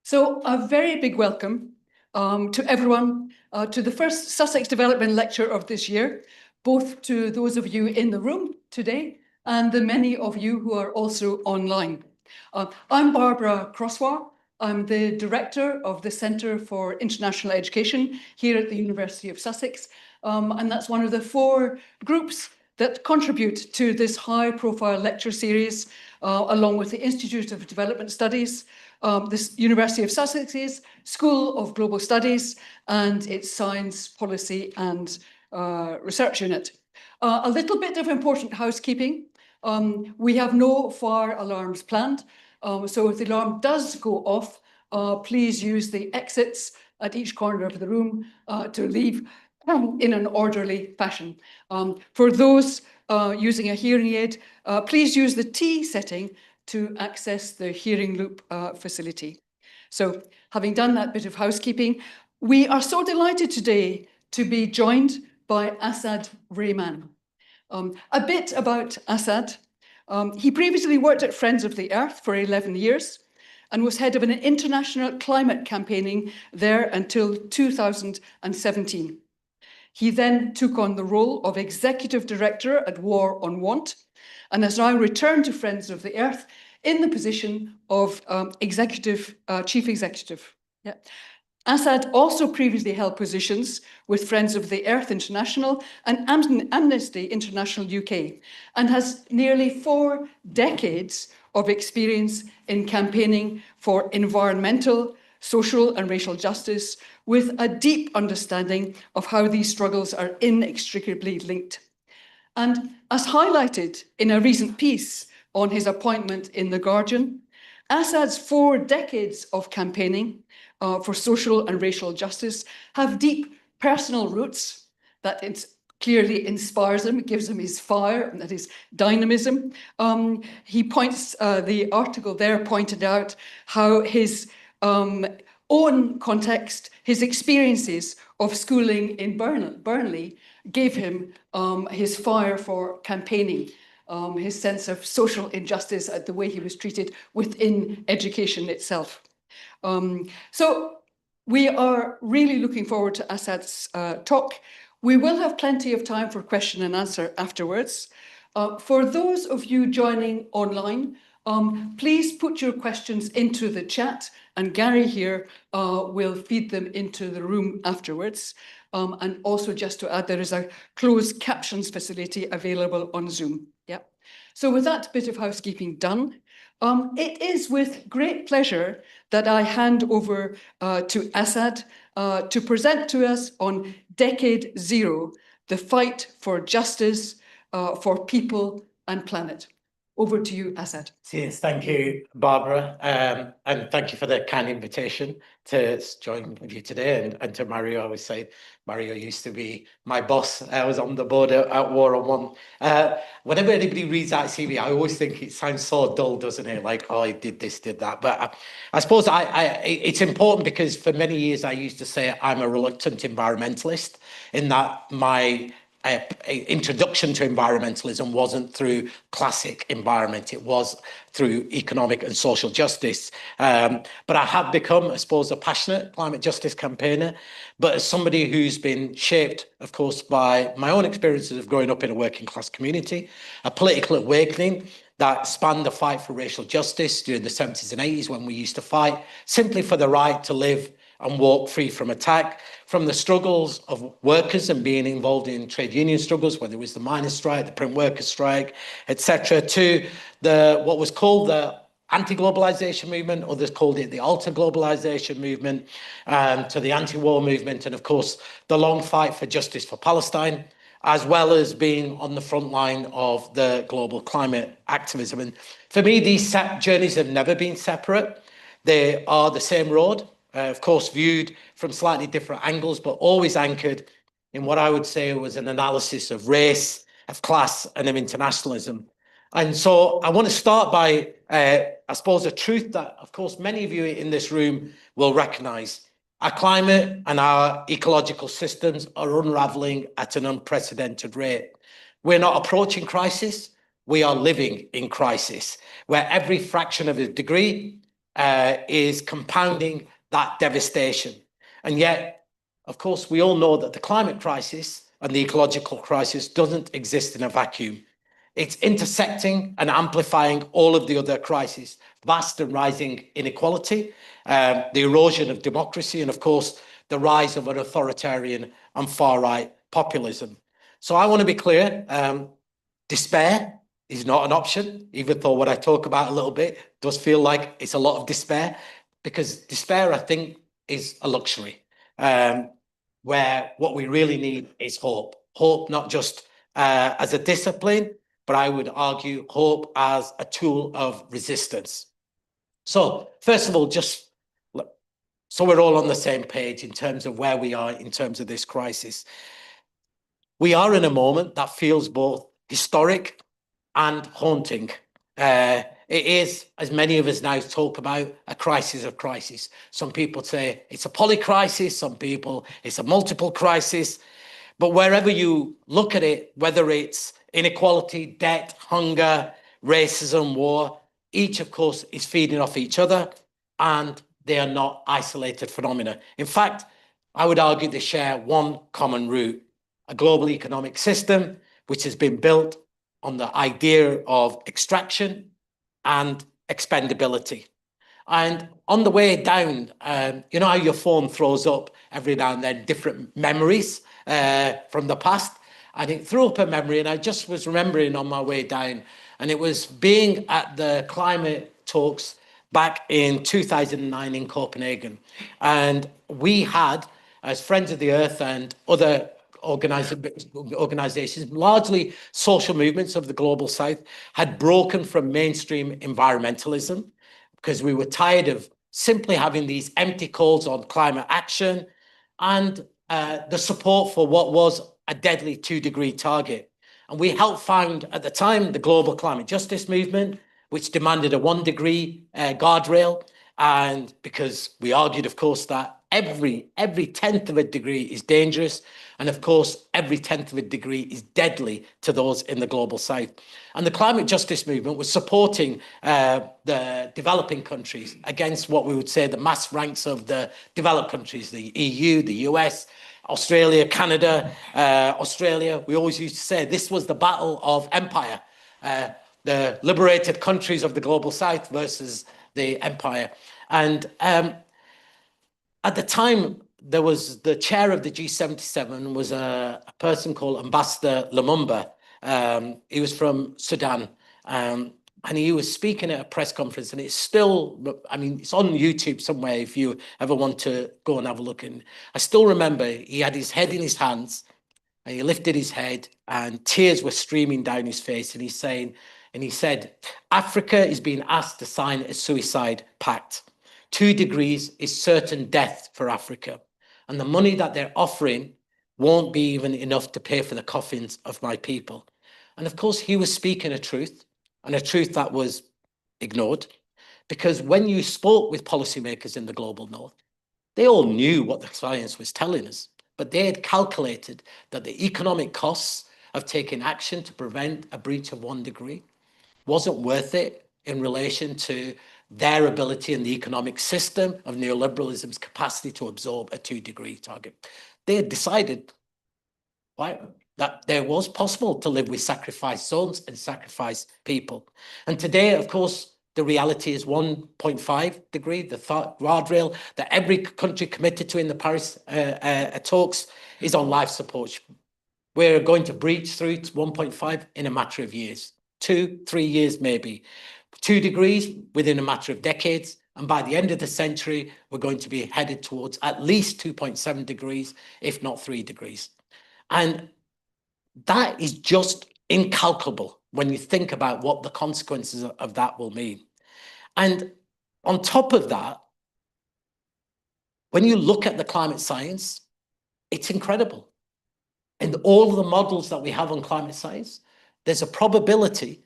So a very big welcome to everyone to the first Sussex Development Lecture of this year, both to those of you in the room today and the many of you who are also online. I'm Barbara Crossoir. I'm the Director of the Centre for International Education here at the University of Sussex, and that's one of the 4 groups that contribute to this high-profile lecture series, along with the Institute of Development Studies, the University of Sussex's School of Global Studies, and its Science, Policy and Research Unit. A little bit of important housekeeping. We have no fire alarms planned, so if the alarm does go off, please use the exits at each corner of the room to leave in an orderly fashion. For those using a hearing aid, please use the T setting to access the hearing loop facility. So, having done that bit of housekeeping, we are so delighted today to be joined by Asad Rehman. A bit about Asad. He previously worked at Friends of the Earth for 11 years and was head of an international climate campaigning there until 2017. He then took on the role of Executive Director at War on Want and has now returned to Friends of the Earth in the position of Chief Executive. Yeah. Asad also previously held positions with Friends of the Earth International and Amnesty International UK, and has nearly 4 decades of experience in campaigning for environmental, social and racial justice, with a deep understanding of how these struggles are inextricably linked. And as highlighted in a recent piece on his appointment in The Guardian, Asad's 4 decades of campaigning for social and racial justice have deep personal roots that clearly inspires him, gives him his fire, and that is dynamism. The article there pointed out how his own context, his experiences of schooling in Burnley gave him his fire for campaigning, his sense of social injustice at the way he was treated within education itself. So we are really looking forward to Asad's talk. We will have plenty of time for question and answer afterwards. For those of you joining online, please put your questions into the chat, and Gary here will feed them into the room afterwards. And also, just to add, there is a closed captions facility available on Zoom. Yeah. So with that bit of housekeeping done, it is with great pleasure that I hand over to Asad to present to us on Decade Zero, the fight for justice for people and planet. Over to you, Asad. Yes, thank you, Barbara, and thank you for the kind invitation to join with you today. And to Mario, I always say, Mario used to be my boss. I was on the board at War on Want. Whenever anybody reads that CV, I always think it sounds so dull, doesn't it? Like, oh, I did this, did that. But I suppose it's important because for many years I used to say I'm a reluctant environmentalist, in that my introduction to environmentalism wasn't through classic environment, it was through economic and social justice. But I have become, I suppose, a passionate climate justice campaigner, but as somebody who's been shaped, of course, by my own experiences of growing up in a working class community, a political awakening that spanned the fight for racial justice during the 70s and 80s, when we used to fight simply for the right to live and walk free from attack, from the struggles of workers and being involved in trade union struggles, whether it was the miners' strike, the print workers' strike, etc., to what was called the anti-globalization movement, others called it the alter-globalization movement, to the anti-war movement, and of course, the long fight for justice for Palestine, as well as being on the front line of the global climate activism. And for me, these journeys have never been separate. They are the same road. Of course, viewed from slightly different angles, but always anchored in what I would say was an analysis of race, of class, and of internationalism. And so I want to start by, I suppose, a truth that, of course, many of you in this room will recognize. Our climate and our ecological systems are unraveling at an unprecedented rate. We're not approaching crisis, we are living in crisis, where every fraction of a degree, is compounding that devastation. And yet, of course, we all know that the climate crisis and the ecological crisis doesn't exist in a vacuum. It's intersecting and amplifying all of the other crises, vast and rising inequality, the erosion of democracy, and of course, the rise of an authoritarian and far-right populism. So I want to be clear, despair is not an option, even though what I talk about a little bit does feel like it's a lot of despair, because despair, I think, is a luxury, where what we really need is hope. Hope not just as a discipline, but I would argue hope as a tool of resistance. So first of all, just so we're all on the same page in terms of where we are in terms of this crisis. We are in a moment that feels both historic and haunting. It is, as many of us now talk about, a crisis of crises. Some people say it's a polycrisis, some people it's a multiple crisis. But wherever you look at it, whether it's inequality, debt, hunger, racism, war, each, of course, is feeding off each other, and they are not isolated phenomena. In fact, I would argue they share one common root: a global economic system which has been built on the idea of extraction and expendability. And on the way down, you know how your phone throws up every now and then different memories from the past? And it threw up a memory, and I just was remembering on my way down, and it was being at the climate talks back in 2009 in Copenhagen. And we had, as Friends of the Earth and other organizations, largely social movements of the global south, had broken from mainstream environmentalism because we were tired of simply having these empty calls on climate action and the support for what was a deadly 2-degree target. And we helped found at the time the global climate justice movement, which demanded a 1-degree guardrail. And because we argued, of course, that every 10th of a degree is dangerous. And of course, every 10th of a degree is deadly to those in the global south. And the climate justice movement was supporting the developing countries against what we would say the mass ranks of the developed countries, the EU, the US, Australia, Canada, Australia. We always used to say this was the battle of empire, the liberated countries of the global south versus the empire. And at the time, there was the chair of the G77 was a person called Ambassador Lumumba. He was from Sudan. And he was speaking at a press conference, and it's still, I mean, it's on YouTube somewhere if you ever want to go and have a look. And I still remember he had his head in his hands, and he lifted his head, and tears were streaming down his face. And he said, Africa is being asked to sign a suicide pact. 2 degrees is certain death for Africa. And the money that they're offering won't be even enough to pay for the coffins of my people. And of course, he was speaking a truth, and a truth that was ignored. Because when you spoke with policymakers in the global north, they all knew what the science was telling us, but they had calculated that the economic costs of taking action to prevent a breach of 1 degree wasn't worth it in relation to their ability in the economic system of neoliberalism's capacity to absorb a 2-degree target. They had decided, right, that there was possible to live with sacrifice zones and sacrifice people. And today, of course, the reality is 1.5 degree, the guardrail that every country committed to in the Paris talks is on life support. We're going to breach through to 1.5 in a matter of years, 2-3 years maybe. 2 degrees within a matter of decades. And by the end of the century, we're going to be headed towards at least 2.7 degrees, if not 3 degrees. And that is just incalculable when you think about what the consequences of that will mean. And on top of that, when you look at the climate science, it's incredible. In all of the models that we have on climate science, there's a probability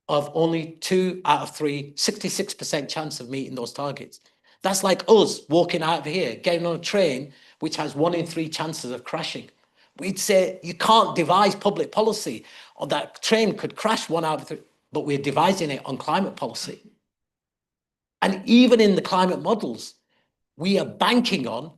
of only 2 out of 3, 66% chance of meeting those targets. That's like us walking out of here, getting on a train, which has 1 in 3 chances of crashing. We'd say you can't devise public policy, or that train could crash 1 out of 3, but we're devising it on climate policy. And even in the climate models, we are banking on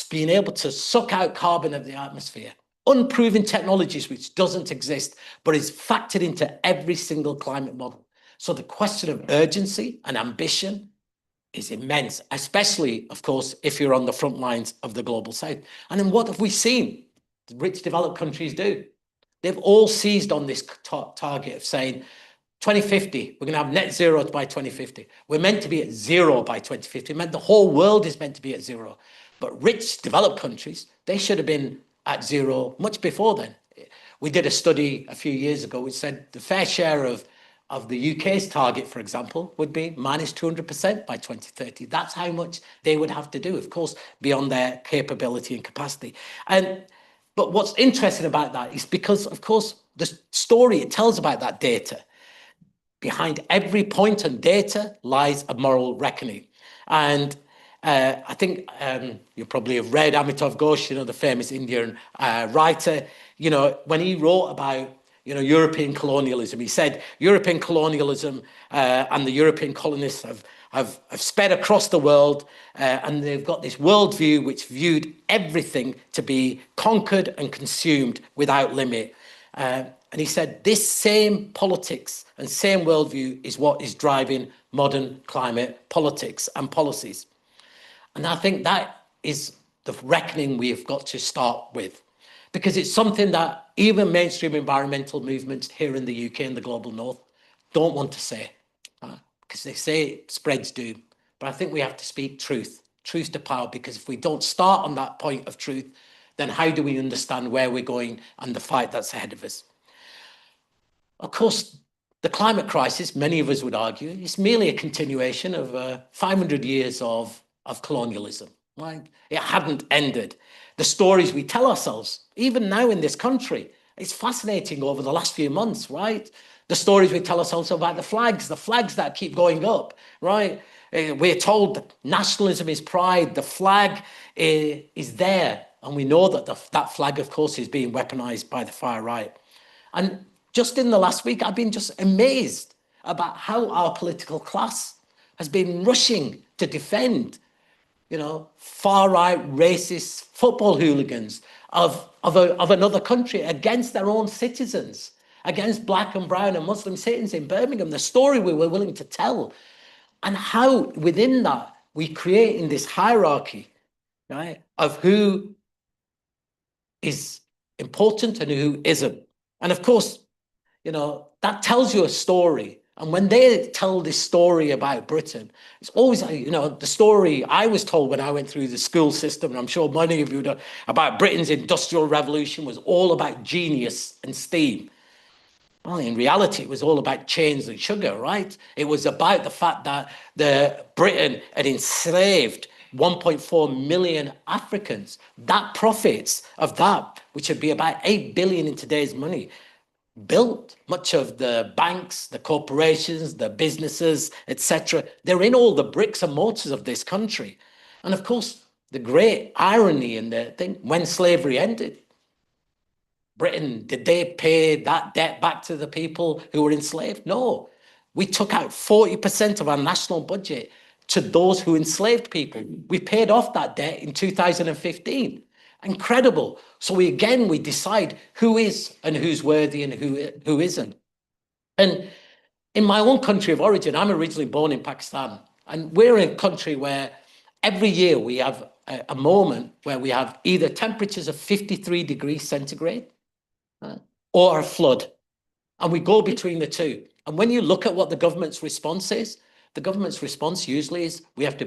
being able to suck out carbon of the atmosphere. Unproven technologies which doesn't exist, but is factored into every single climate model. So the question of urgency and ambition is immense, especially, of course, if you're on the front lines of the global south. And then what have we seen the rich developed countries do? They've all seized on this target of saying, 2050, we're going to have net zero by 2050. We're meant to be at zero by 2050. It meant the whole world is meant to be at zero. But rich developed countries, they should have been at zero much before then. We did a study a few years ago which said the fair share of the UK's target, for example, would be minus 200% by 2030. That's how much they would have to do, of course, beyond their capability and capacity. But what's interesting about that is because, of course, the story it tells about that data, behind every point and data lies a moral reckoning. And I think you probably have read Amitav Ghosh, the famous Indian writer, when he wrote about, European colonialism, he said European colonialism and the European colonists have sped across the world and they've got this worldview which viewed everything to be conquered and consumed without limit. And he said this same politics and same worldview is what is driving modern climate politics and policies. And I think that is the reckoning we have got to start with, because it's something that even mainstream environmental movements here in the UK and the global north don't want to say, because they say it spreads doom. But I think we have to speak truth to power, because if we don't start on that point of truth, then how do we understand where we're going and the fight that's ahead of us? Of course, the climate crisis, many of us would argue, is merely a continuation of 500 years of colonialism. Right? It hadn't ended. The stories we tell ourselves, even now in this country, it's fascinating over the last few months, right? The stories we tell ourselves about the flags that keep going up, right? We're told that nationalism is pride, the flag is there. And we know that that flag, of course, is being weaponized by the far right. And just in the last week, I've been just amazed about how our political class has been rushing to defend far-right racist football hooligans of another country against their own citizens, against black and brown and Muslim citizens in Birmingham, the story we were willing to tell, and how within that we create in this hierarchy, right, of who is important and who isn't. And of course, that tells you a story. And when they tell this story about Britain, it's always, the story I was told when I went through the school system, and I'm sure many of you know, about Britain's industrial revolution was all about genius and steam. Well, in reality, it was all about chains and sugar, right? It was about the fact that Britain had enslaved 1.4 million Africans. That profits of that, which would be about 8 billion in today's money, built much of the banks, the corporations, the businesses, etc. They're in all the bricks and mortars of this country. And of course, the great irony in the thing, when slavery ended, Britain, did they pay that debt back to the people who were enslaved? No. We took out 40% of our national budget to those who enslaved people. We paid off that debt in 2015. Incredible. So we decide who is and who's worthy and who isn't. And in my own country of origin, I'm originally born in Pakistan, and we're in a country where every year we have a moment where we have either temperatures of 53 degrees centigrade or a flood, and we go between the two. And when you look at what the government's response is, the government's response usually is we have to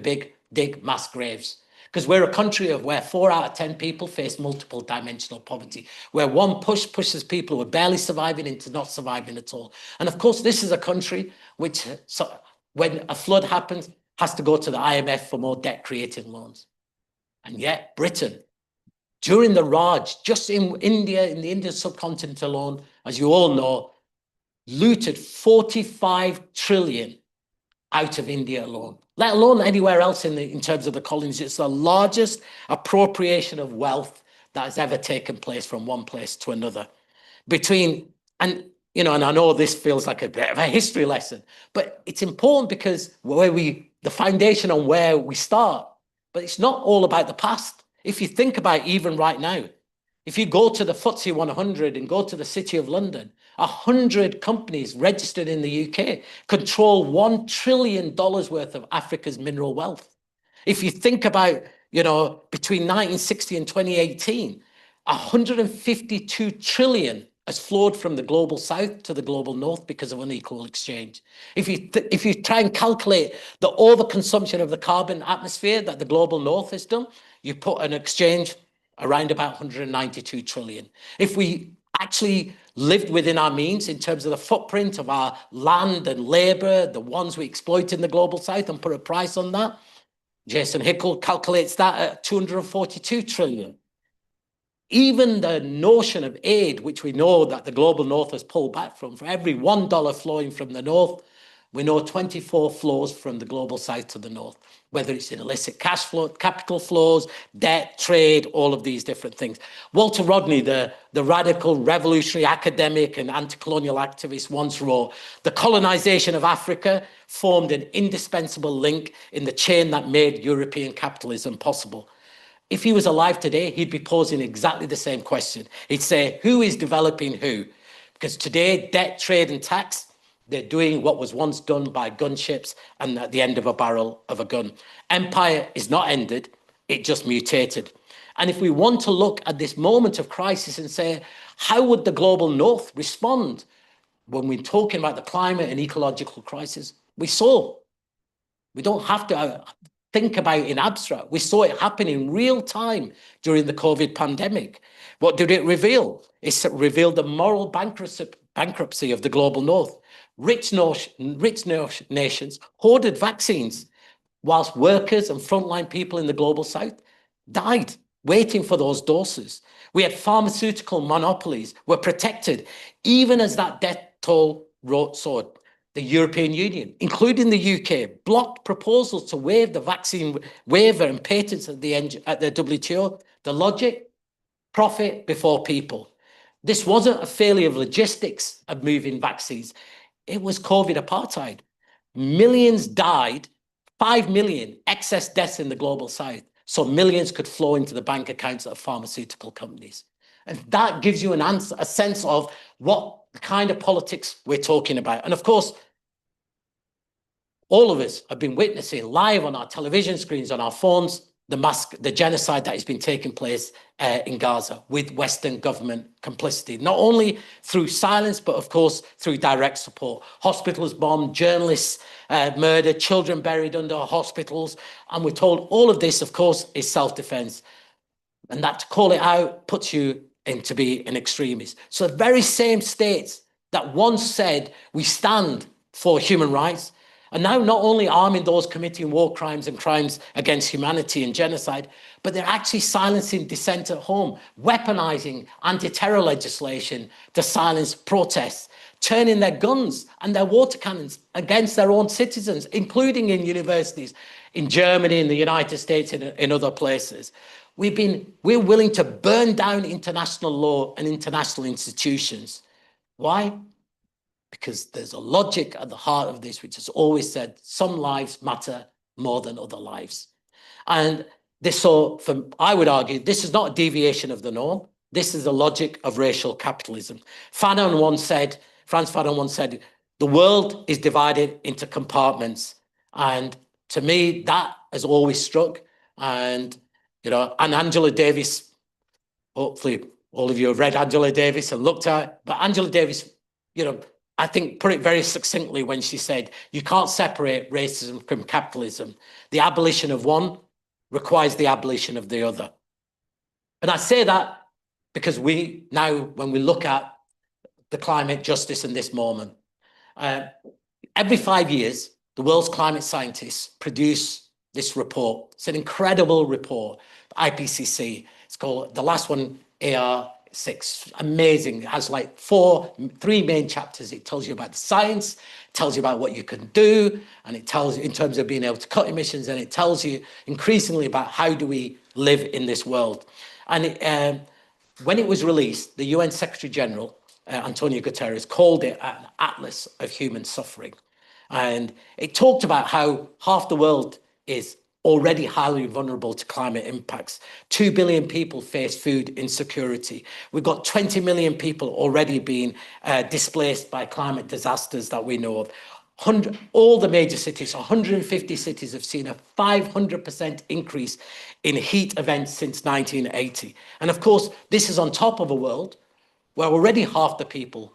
dig mass graves. Because we're a country where 4 out of 10 people face multiple dimensional poverty, where one pushes people who are barely surviving into not surviving at all. And of course, this is a country which, when a flood happens, has to go to the IMF for more debt-creating loans. And yet, Britain, during the Raj, just in India, in the Indian subcontinent alone, as you all know, looted 45 trillion out of India alone, let alone anywhere else in terms of the colonies. It's the largest appropriation of wealth that has ever taken place from one place to another. And you know, and I know this feels like a bit of a history lesson, but it's important because the foundation on where we start, but it's not all about the past. If you think about even right now, if you go to the FTSE 100 and go to the City of London, 100 companies registered in the UK control $1 trillion worth of Africa's mineral wealth. If you think about, you know, between 1960 and 2018, 152 trillion has flowed from the global south to the global north because of unequal exchange. If you try and calculate the overconsumption of the carbon atmosphere that the global north has done, you put an exchange around about 192 trillion. If we actually lived within our means in terms of the footprint of our land and labor, the ones we exploit in the global south, and put a price on that, Jason Hickel calculates that at 242 trillion. Even the notion of aid, which we know that the global north has pulled back from, for every $1 flowing from the north, we know 24 flows from the global south to the north, whether it's in illicit cash flow, capital flows, debt, trade, all of these different things. Walter Rodney, the radical revolutionary academic and anti-colonial activist, once wrote, "The colonization of Africa formed an indispensable link in the chain that made European capitalism possible." If he was alive today, he'd be posing exactly the same question. He'd say, who is developing who? Because today, debt, trade, and tax, they're doing what was once done by gunships and at the end of a barrel of a gun. Empire is not ended, it just mutated. And if we want to look at this moment of crisis and say, how would the global north respond when we're talking about the climate and ecological crisis? We saw. We don't have to think about it in abstract. We saw it happen in real time during the COVID pandemic. What did it reveal? It revealed the moral bankruptcy of the global north. Rich nations hoarded vaccines, whilst workers and frontline people in the global south died waiting for those doses. We had pharmaceutical monopolies were protected, even as that death toll soared. The European Union, including the UK, blocked proposals to waive the vaccine waiver and patents at the WTO. The logic, profit before people. This wasn't a failure of logistics of moving vaccines. It was COVID apartheid. Millions died, 5 million excess deaths in the global south, so millions could flow into the bank accounts of pharmaceutical companies. And that gives you a sense of what kind of politics we're talking about. And of course, all of us have been witnessing live on our television screens, on our phones, the genocide that has been taking place in Gaza with Western government complicity, not only through silence, but of course through direct support. Hospitals bombed, journalists murdered, children buried under hospitals. And we're told all of this, of course, is self-defense. And that to call it out puts you into be an extremist. So the very same states that once said we stand for human rights, and now not only arming those committing war crimes and crimes against humanity and genocide, but they're actually silencing dissent at home, weaponizing anti-terror legislation to silence protests, turning their guns and their water cannons against their own citizens, including in universities, in Germany, in the United States, in other places. We're willing to burn down international law and international institutions. Why? Because there's a logic at the heart of this, which has always said some lives matter more than other lives. And this, I would argue, this is not a deviation of the norm. This is the logic of racial capitalism. Frantz Fanon once said, the world is divided into compartments. And to me, that has always struck. And, you know, and Angela Davis, hopefully all of you have read Angela Davis and looked at it, but Angela Davis, you know, I think put it very succinctly when she said, you can't separate racism from capitalism. The abolition of one requires the abolition of the other. And I say that because we now, when we look at the climate justice in this moment, every 5 years, the world's climate scientists produce this report. It's an incredible report, IPCC. It's called, the last one, AR6, amazing. It has like three main chapters. It tells you about the science, it tells you about what you can do, and it tells you in terms of being able to cut emissions, and it tells you increasingly about how do we live in this world. And when it was released, the UN Secretary General Antonio Guterres, called it an atlas of human suffering. And it talked about how half the world is already highly vulnerable to climate impacts. 2 billion people face food insecurity. We've got 20 million people already being displaced by climate disasters that we know of. All the major cities, 150 cities, have seen a 500% increase in heat events since 1980. And of course, this is on top of a world where already half the people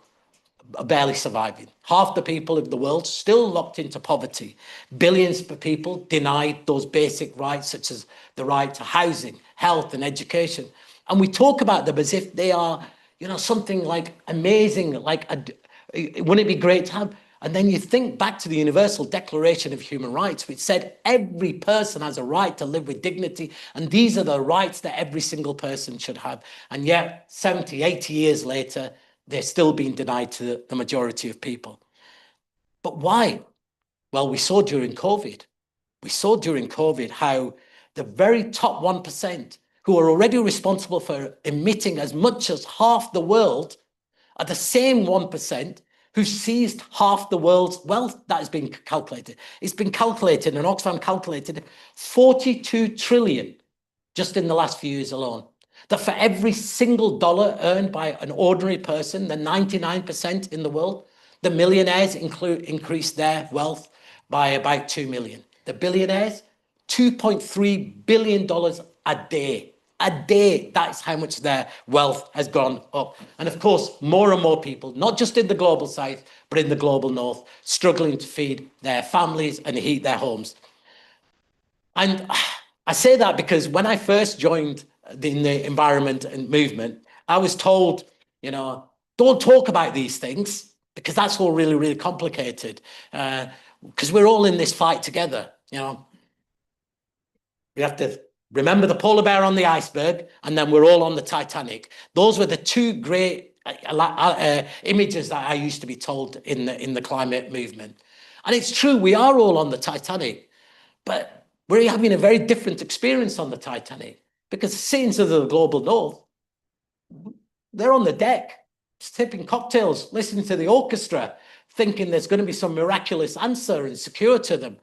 are barely surviving. Half the people of the world still locked into poverty. Billions of people denied those basic rights, such as the right to housing, health, and education. And we talk about them as if they are, something like amazing, wouldn't it be great to have? And then you think back to the Universal Declaration of Human Rights, which said every person has a right to live with dignity, and these are the rights that every single person should have. And yet, 70, 80 years later, they're still being denied to the majority of people. But why? Well, we saw during COVID how the very top 1%, who are already responsible for emitting as much as half the world, are the same 1% who seized half the world's wealth that has been calculated. It's been calculated, and Oxfam calculated 42 trillion just in the last few years alone. That for every single dollar earned by an ordinary person, the 99% in the world, the millionaires increased their wealth by about 2 million. The billionaires, $2.3 billion a day. A day, that's how much their wealth has gone up. And of course, more and more people, not just in the global south, but in the global north, struggling to feed their families and heat their homes. And I say that because when I first joined in the environment and movement, I was told, don't talk about these things because that's all really, really complicated. Because we're all in this fight together, We have to remember the polar bear on the iceberg, and then we're all on the Titanic. Those were the two great images that I used to be told in the climate movement. And it's true, we are all on the Titanic, but we're having a very different experience on the Titanic because the citizens of the global north, they're on the deck, sipping cocktails, listening to the orchestra, thinking there's going to be some miraculous answer and secure to them.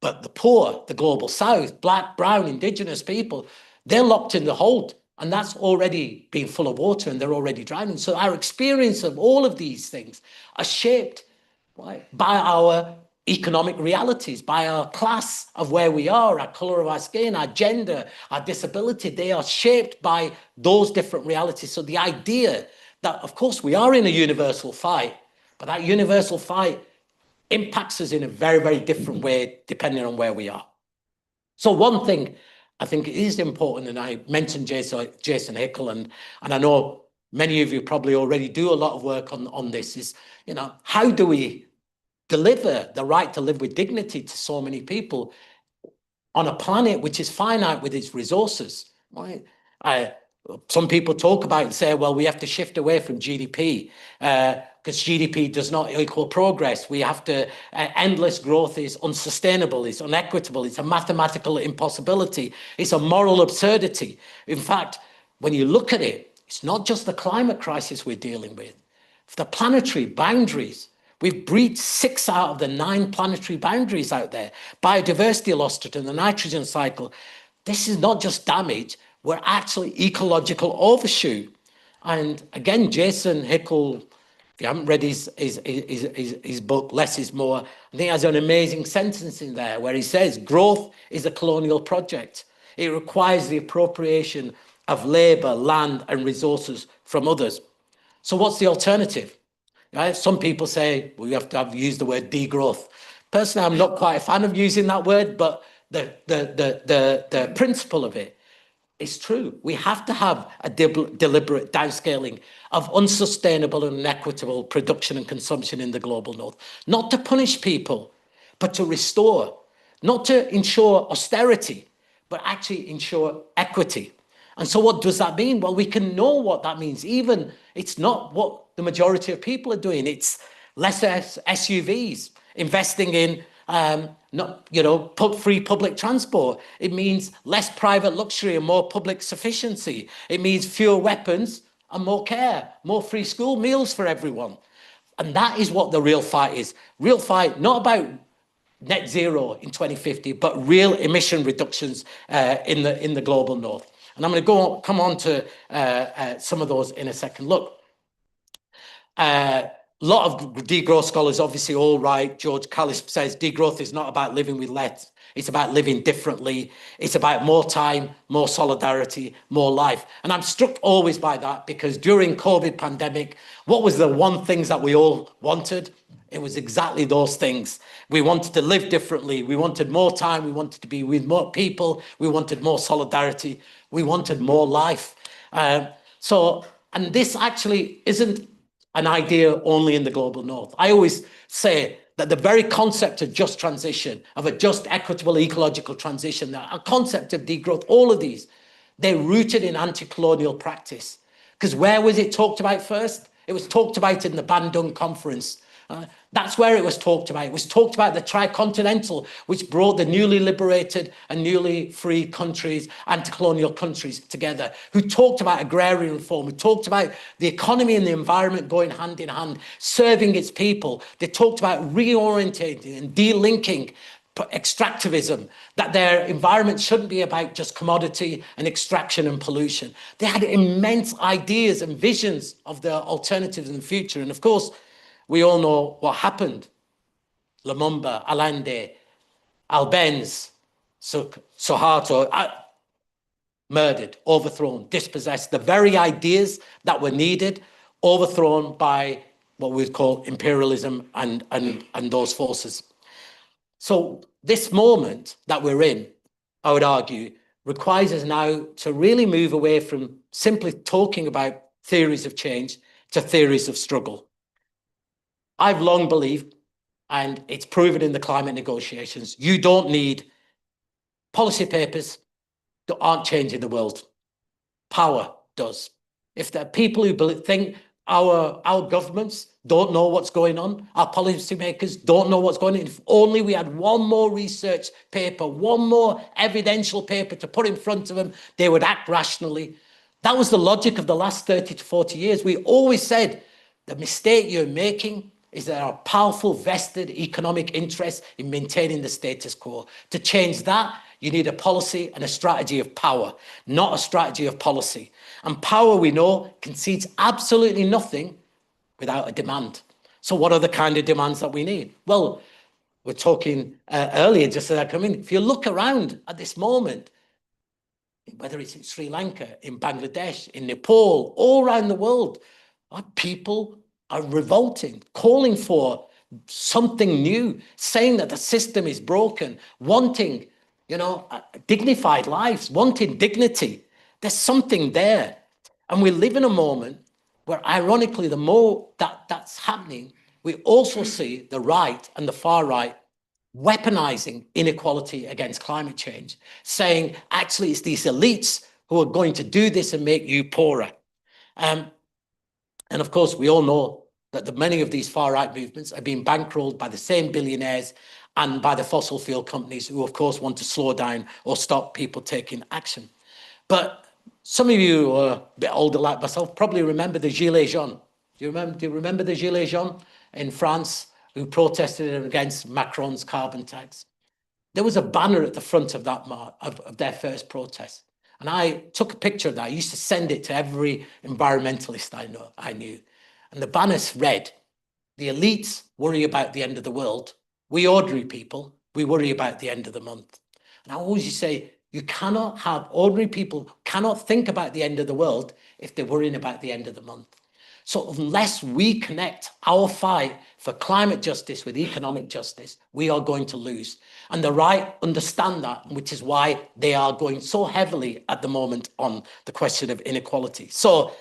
But the poor, the global south, black, brown, indigenous people, they're locked in the hold, and that's already been full of water and they're already drowning. So our experience of all of these things are shaped by our economic realities, by our class of where we are, our color of our skin, our gender, our disability. They are shaped by those different realities. So the idea that, of course, we are in a universal fight, but that universal fight impacts us in a very, very different way depending on where we are. So one thing I think is important, and I mentioned Jason Hickel, and I know many of you probably already do a lot of work on this, is, how do we deliver the right to live with dignity to so many people on a planet which is finite with its resources, right? Some people talk about and say, well, we have to shift away from GDP because GDP does not equal progress. We have to, endless growth is unsustainable, it's unequitable, it's a mathematical impossibility, it's a moral absurdity. In fact, when you look at it, it's not just the climate crisis we're dealing with. The planetary boundaries, we've breached 6 out of the 9 planetary boundaries out there. Biodiversity lost in the nitrogen cycle. This is not just damage, we're actually ecological overshoot. And again, Jason Hickel, if you haven't read his book, Less is More, I think has an amazing sentence in there where he says, growth is a colonial project. It requires the appropriation of labour, land and resources from others. So what's the alternative? Right? Some people say, well, you have to use the word degrowth. Personally, I'm not quite a fan of using that word, but the principle of it is true. We have to have a deliberate downscaling of unsustainable and inequitable production and consumption in the global north, not to punish people, but to restore, not to ensure austerity, but actually ensure equity. And so what does that mean? Well, we can know what that means. Even it's not what the majority of people are doing. It's less SUVs, investing in free public transport. It means less private luxury and more public sufficiency. It means fewer weapons and more care, more free school meals for everyone. And that is what the real fight is. Real fight, not about net zero in 2050, but real emission reductions in the global north. And I'm going to come on to some of those in a second. Look, a lot of degrowth scholars, obviously all right. George Callis says degrowth is not about living with less. It's about living differently. It's about more time, more solidarity, more life. And I'm struck always by that, because during COVID pandemic, what was the one things that we all wanted? It was exactly those things. We wanted to live differently. We wanted more time. We wanted to be with more people. We wanted more solidarity. We wanted more life. And this actually isn't an idea only in the global north. I always say that the very concept of just transition, of a just, equitable, ecological transition, a concept of degrowth, all of these, they're rooted in anti-colonial practice. Because where was it talked about first? It was talked about in the Bandung Conference. That's where it was talked about. It was talked about the tricontinental, which brought the newly liberated and newly free countries, anti-colonial countries together, who talked about agrarian reform, who talked about the economy and the environment going hand in hand, serving its people. They talked about reorientating and delinking extractivism, that their environment shouldn't be about just commodity and extraction and pollution. They had immense ideas and visions of the alternatives in the future. And of course, we all know what happened. Lumumba, Allende, Albenz, Suharto, murdered, overthrown, dispossessed. The very ideas that were needed, overthrown by what we would call imperialism and those forces. So this moment that we're in, I would argue, requires us now to really move away from simply talking about theories of change to theories of struggle. I've long believed, and it's proven in the climate negotiations, you don't need policy papers that aren't changing the world. Power does. If there are people who think our governments don't know what's going on, our policymakers don't know what's going on, if only we had one more research paper, one more evidential paper to put in front of them, they would act rationally. That was the logic of the last 30 to 40 years. We always said the mistake you're making is there are powerful vested economic interests in maintaining the status quo. To change that, you need a policy and a strategy of power, not a strategy of policy. And power, we know, concedes absolutely nothing without a demand. So what are the kind of demands that we need? Well, we're talking earlier, just as I come in, if you look around at this moment, whether it's in Sri Lanka, in Bangladesh, in Nepal, all around the world, people are revolting, calling for something new, saying that the system is broken, wanting, dignified lives, wanting dignity. There's something there. And we live in a moment where, ironically, the more that's happening, we also see the right and the far right weaponizing inequality against climate change, saying, actually, it's these elites who are going to do this and make you poorer. And of course, we all know that many of these far-right movements are being bankrolled by the same billionaires and by the fossil fuel companies who, of course, want to slow down or stop people taking action. But some of you who are a bit older like myself probably remember the Gilets jaunes. Do you remember the Gilets jaunes in France who protested against Macron's carbon tax? There was a banner at the front of that of their first protest. And I took a picture of that. I used to send it to every environmentalist I knew. And the banners read, the elites worry about the end of the world. We ordinary people, we worry about the end of the month. And I always say, you cannot have ordinary people cannot think about the end of the world if they're worrying about the end of the month. So unless we connect our fight for climate justice with economic justice, we are going to lose. And the right understand that, which is why they are going so heavily at the moment on the question of inequality. So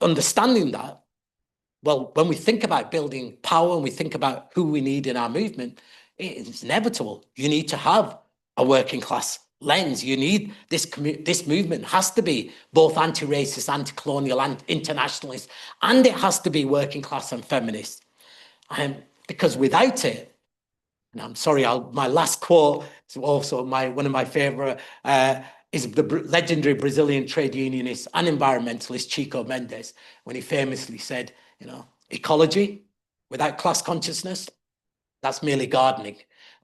understanding that, well, when we think about building power and we think about who we need in our movement, it's inevitable. You need to have a working class lens. You need this movement has to be both anti-racist, anti-colonial, and internationalist, and it has to be working class and feminist. Because without it, and I'm sorry, my last quote is also one of my favorite, is the legendary Brazilian trade unionist and environmentalist Chico Mendes, when he famously said, you know, ecology without class consciousness, that's merely gardening,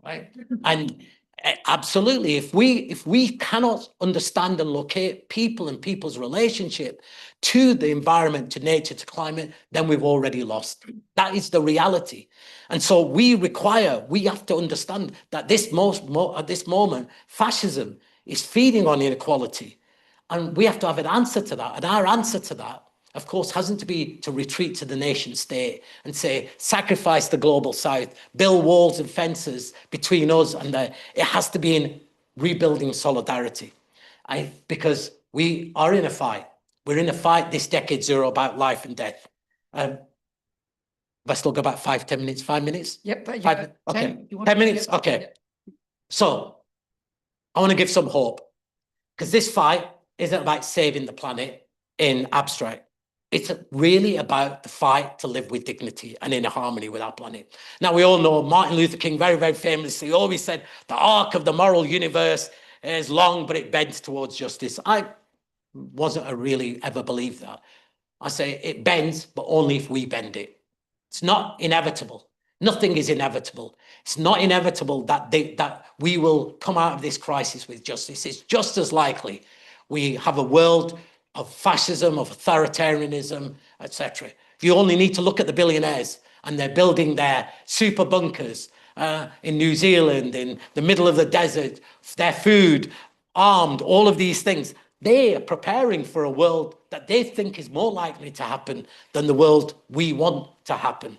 right? And absolutely, if we cannot understand and locate people and people's relationship to the environment, to nature, to climate, then we've already lost. That is the reality. And so we have to understand that at this moment, fascism is feeding on inequality. And we have to have an answer to that. And our answer to that, of course, hasn't to be to retreat to the nation state and say, sacrifice the global south, build walls and fences between us and it has to be in rebuilding solidarity. Because we are in a fight. We're in a fight this decade zero about life and death. If I still go about 5 minutes? Yep. 5, okay. 10 minutes? Okay. Yep. So I want to give some hope, because this fight isn't about saving the planet in abstract. It's really about the fight to live with dignity and in harmony with our planet. Now, we all know Martin Luther King very, very famously always said, the arc of the moral universe is long, but it bends towards justice. I wasn't really ever believed that. I say it bends, but only if we bend it. It's not inevitable. Nothing is inevitable. It's not inevitable that we will come out of this crisis with justice. It's just as likely we have a world of fascism, of authoritarianism, etc. You only need to look at the billionaires, and they're building their super bunkers in New Zealand, in the middle of the desert, their food, armed, all of these things. They are preparing for a world that they think is more likely to happen than the world we want to happen.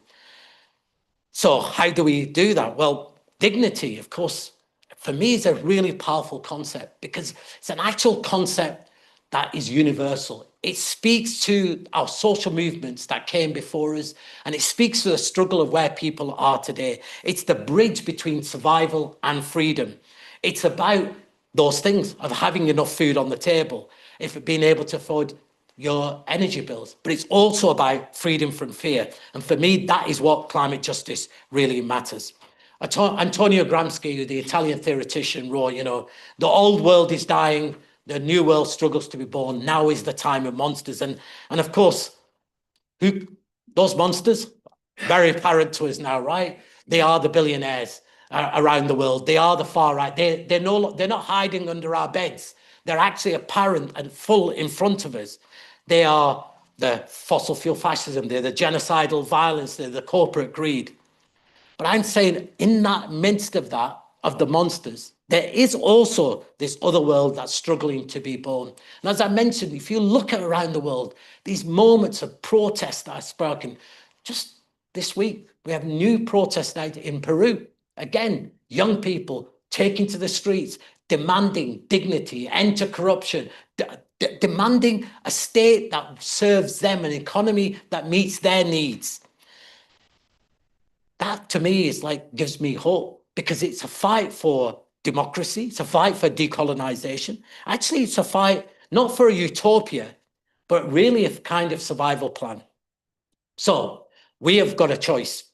So how do we do that? Well, dignity, of course, for me is a really powerful concept, because it's an actual concept that is universal. It speaks to our social movements that came before us, and it speaks to the struggle of where people are today. It's the bridge between survival and freedom. It's about those things of having enough food on the table, if being able to afford your energy bills, but it's also about freedom from fear. And for me, that is what climate justice really matters. Antonio Gramsci, the Italian theoretician, wrote, you know, the old world is dying, the new world struggles to be born. Now is the time of monsters. And of course, those monsters, very apparent to us now, right? They are the billionaires around the world. They are the far right. They're not hiding under our beds. They're actually apparent and full in front of us. They are the fossil fuel fascism. They're the genocidal violence. They're the corporate greed. But I'm saying in that midst of that, of the monsters, there is also this other world that's struggling to be born. And as I mentioned, if you look around the world, these moments of protest that I've spoken, just this week, we have new protests out in Peru. Again, young people taking to the streets, demanding dignity, end to corruption, demanding a state that serves them, an economy that meets their needs. That to me is like, gives me hope, because it's a fight for democracy. It's a fight for decolonization. Actually, it's a fight not for a utopia, but really a kind of survival plan. So we have got a choice.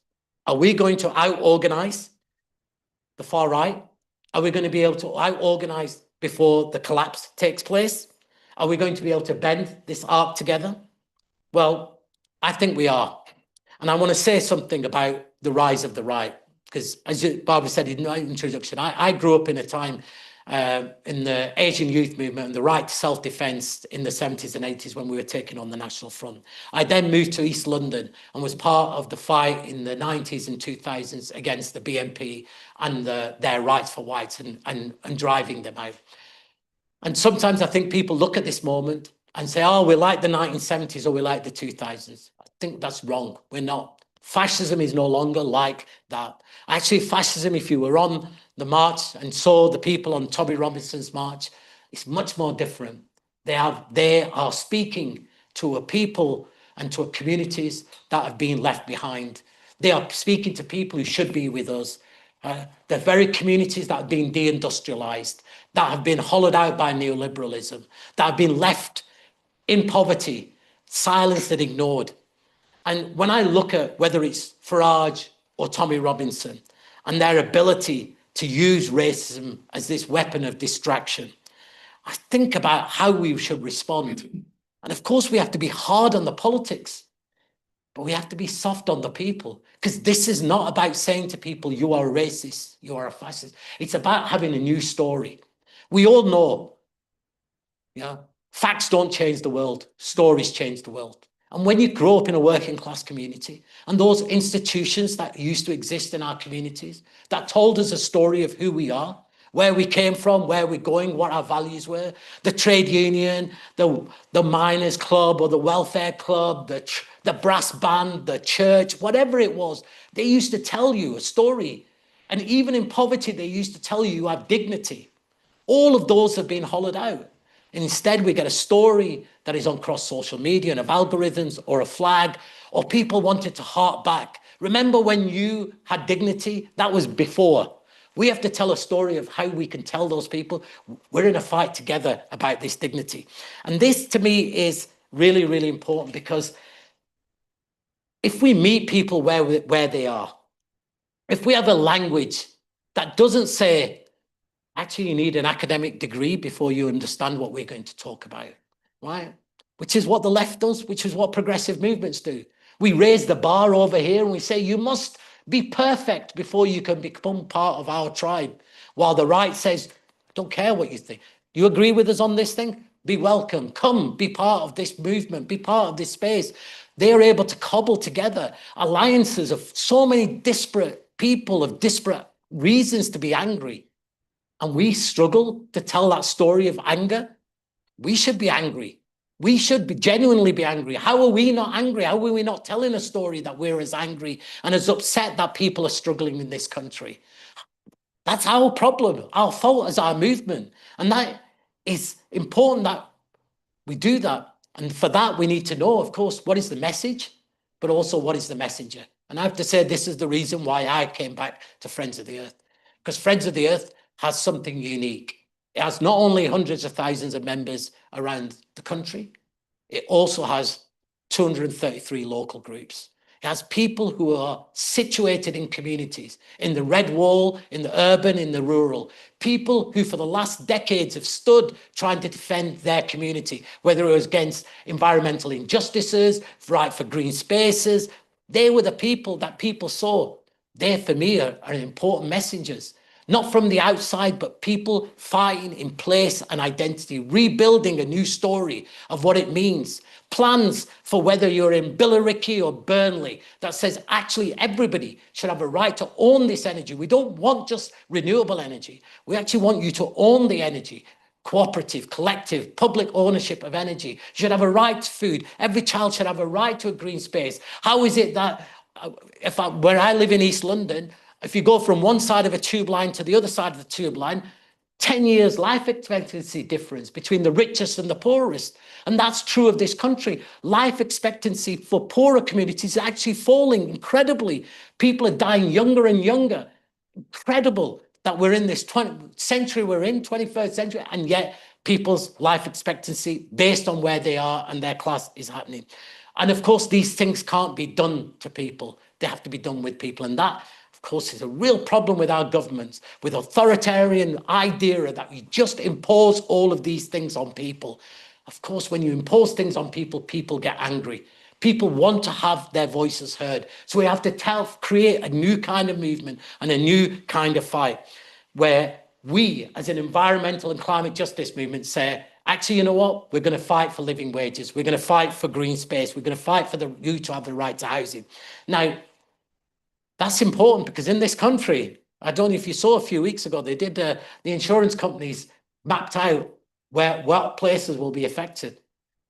Are we going to out-organize the far right? Are we going to be able to out-organize before the collapse takes place? Are we going to be able to bend this arc together? Well, I think we are. And I want to say something about the rise of the right, because as Barbara said in my introduction, I grew up in a time in the Asian youth movement and the right to self-defense in the 70s and 80s when we were taking on the National Front. I then moved to East London and was part of the fight in the 90s and 2000s against the BNP and their rights for whites and driving them out. And sometimes I think people look at this moment and say, oh, we're like the 1970s or we're like the 2000s. I think that's wrong. We're not. Fascism is no longer like that. Actually, fascism, if you were on the march and saw the people on Tommy Robinson's march, it's much more different. They are speaking to a people and to communities that have been left behind. They are speaking to people who should be with us. The very communities that have been deindustrialized, that have been hollowed out by neoliberalism, that have been left in poverty, silenced and ignored. And when I look at whether it's Farage or Tommy Robinson and their ability to use racism as this weapon of distraction, I think about how we should respond. And of course, we have to be hard on the politics, but we have to be soft on the people, because this is not about saying to people, you are a racist, you are a fascist. It's about having a new story. We all know, yeah, facts don't change the world, stories change the world. And when you grow up in a working class community, and those institutions that used to exist in our communities, that told us a story of who we are, where we came from, where we're going, what our values were, the trade union, the miners club or the welfare club, the brass band, the church, whatever it was, they used to tell you a story. And even in poverty, they used to tell you have dignity. All of those have been hollowed out. And instead, we get a story that is on cross social media and of algorithms or a flag, or people wanted to hark back. Remember when you had dignity? That was before. We have to tell a story of how we can tell those people we're in a fight together about this dignity. And this, to me, is really, really important, because if we meet people where they are, if we have a language that doesn't say, actually, you need an academic degree before you understand what we're going to talk about, right? Which is what the left does, which is what progressive movements do. We raise the bar over here and we say, you must be perfect before you can become part of our tribe. While the right says, don't care what you think. You agree with us on this thing? Be welcome. Come, be part of this movement, be part of this space. They are able to cobble together alliances of so many disparate people of disparate reasons to be angry. And we struggle to tell that story of anger. We should be angry. We should be genuinely be angry. How are we not angry? How are we not telling a story that we're as angry and as upset that people are struggling in this country? That's our problem, our fault as our movement. And that is important that we do that. And for that, we need to know, of course, what is the message, but also what is the messenger. And I have to say, this is the reason why I came back to Friends of the Earth, because Friends of the Earth has something unique. It has not only hundreds of thousands of members around the country, it also has 233 local groups. It has people who are situated in communities, in the red wall, in the urban, in the rural. People who for the last decades have stood trying to defend their community, whether it was against environmental injustices, right for green spaces. They were the people that people saw. They, for me, are important messengers. Not from the outside, but people fighting in place and identity, rebuilding a new story of what it means. Plans for whether you're in Billericay or Burnley that says actually everybody should have a right to own this energy. We don't want just renewable energy. We actually want you to own the energy. Cooperative, collective, public ownership of energy. You should have a right to food. Every child should have a right to a green space. How is it that where I live in East London, if you go from one side of a tube line to the other side of the tube line, 10 years life expectancy difference between the richest and the poorest. And that's true of this country. Life expectancy for poorer communities is actually falling incredibly. People are dying younger and younger. Incredible that we're in this 20th century, we're in 21st century, and yet people's life expectancy based on where they are and their class is happening. And of course, these things can't be done to people. They have to be done with people. And that, of course, is a real problem with our governments, with authoritarian idea that you just impose all of these things on people. Of course, when you impose things on people, people get angry. People want to have their voices heard. So we have to create a new kind of movement and a new kind of fight where we, as an environmental and climate justice movement, say, actually, you know what? We're going to fight for living wages. We're going to fight for green space. We're going to fight for you to have the right to housing. Now, that's important because in this country, I don't know if you saw a few weeks ago, they did the insurance companies mapped out what places will be affected.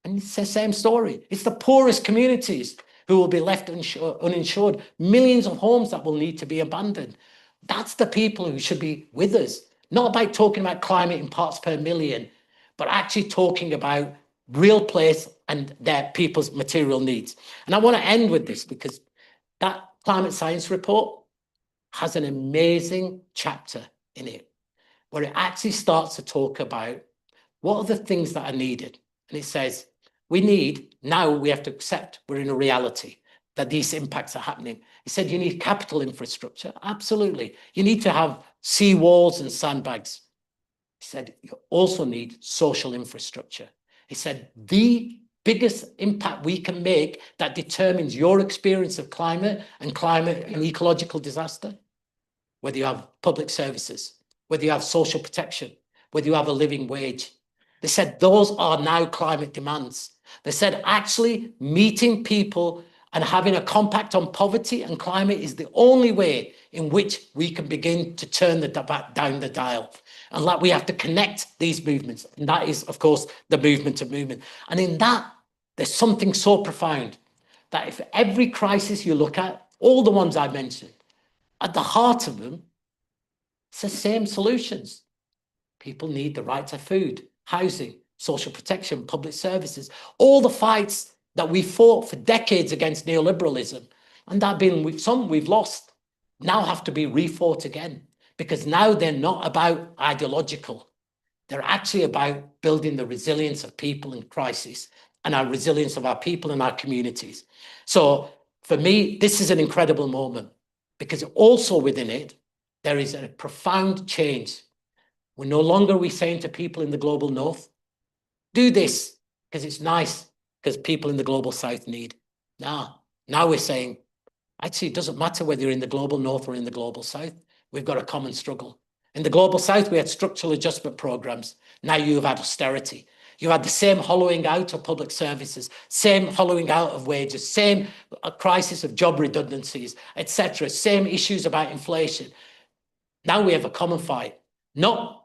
And it's the same story. It's the poorest communities who will be left uninsured. Millions of homes that will need to be abandoned. That's the people who should be with us. Not about talking about climate in parts per million, but actually talking about real place and their people's material needs. And I want to end with this because that climate science report has an amazing chapter in it where it actually starts to talk about what are the things that are needed. And it says, we have to accept we're in a reality that these impacts are happening. He said, you need capital infrastructure. Absolutely. You need to have sea walls and sandbags. He said, you also need social infrastructure. He said, the biggest impact we can make that determines your experience of climate and ecological disaster, whether you have public services, whether you have social protection, whether you have a living wage. They said those are now climate demands. They said actually meeting people and having a compact on poverty and climate is the only way in which we can begin to turn down the dial. And like we have to connect these movements. And that is, of course, the movement of movement. And in that, there's something so profound that if every crisis you look at, all the ones I mentioned, at the heart of them, it's the same solutions. People need the right to food, housing, social protection, public services, all the fights that we fought for decades against neoliberalism. And that been some we've lost, now have to be refought again, because now they're not about ideological. They're actually about building the resilience of people in crisis and our resilience of our people and our communities. So for me, this is an incredible moment, because also within it, there is a profound change. We're no longer saying to people in the global north, do this because it's nice, because people in the global south need. Now we're saying, actually, it doesn't matter whether you're in the global north or in the global south. We've got a common struggle. In the global south, we had structural adjustment programs. Now you've had austerity. You had the same hollowing out of public services, same hollowing out of wages, same crisis of job redundancies, etc. Same issues about inflation. Now we have a common fight, not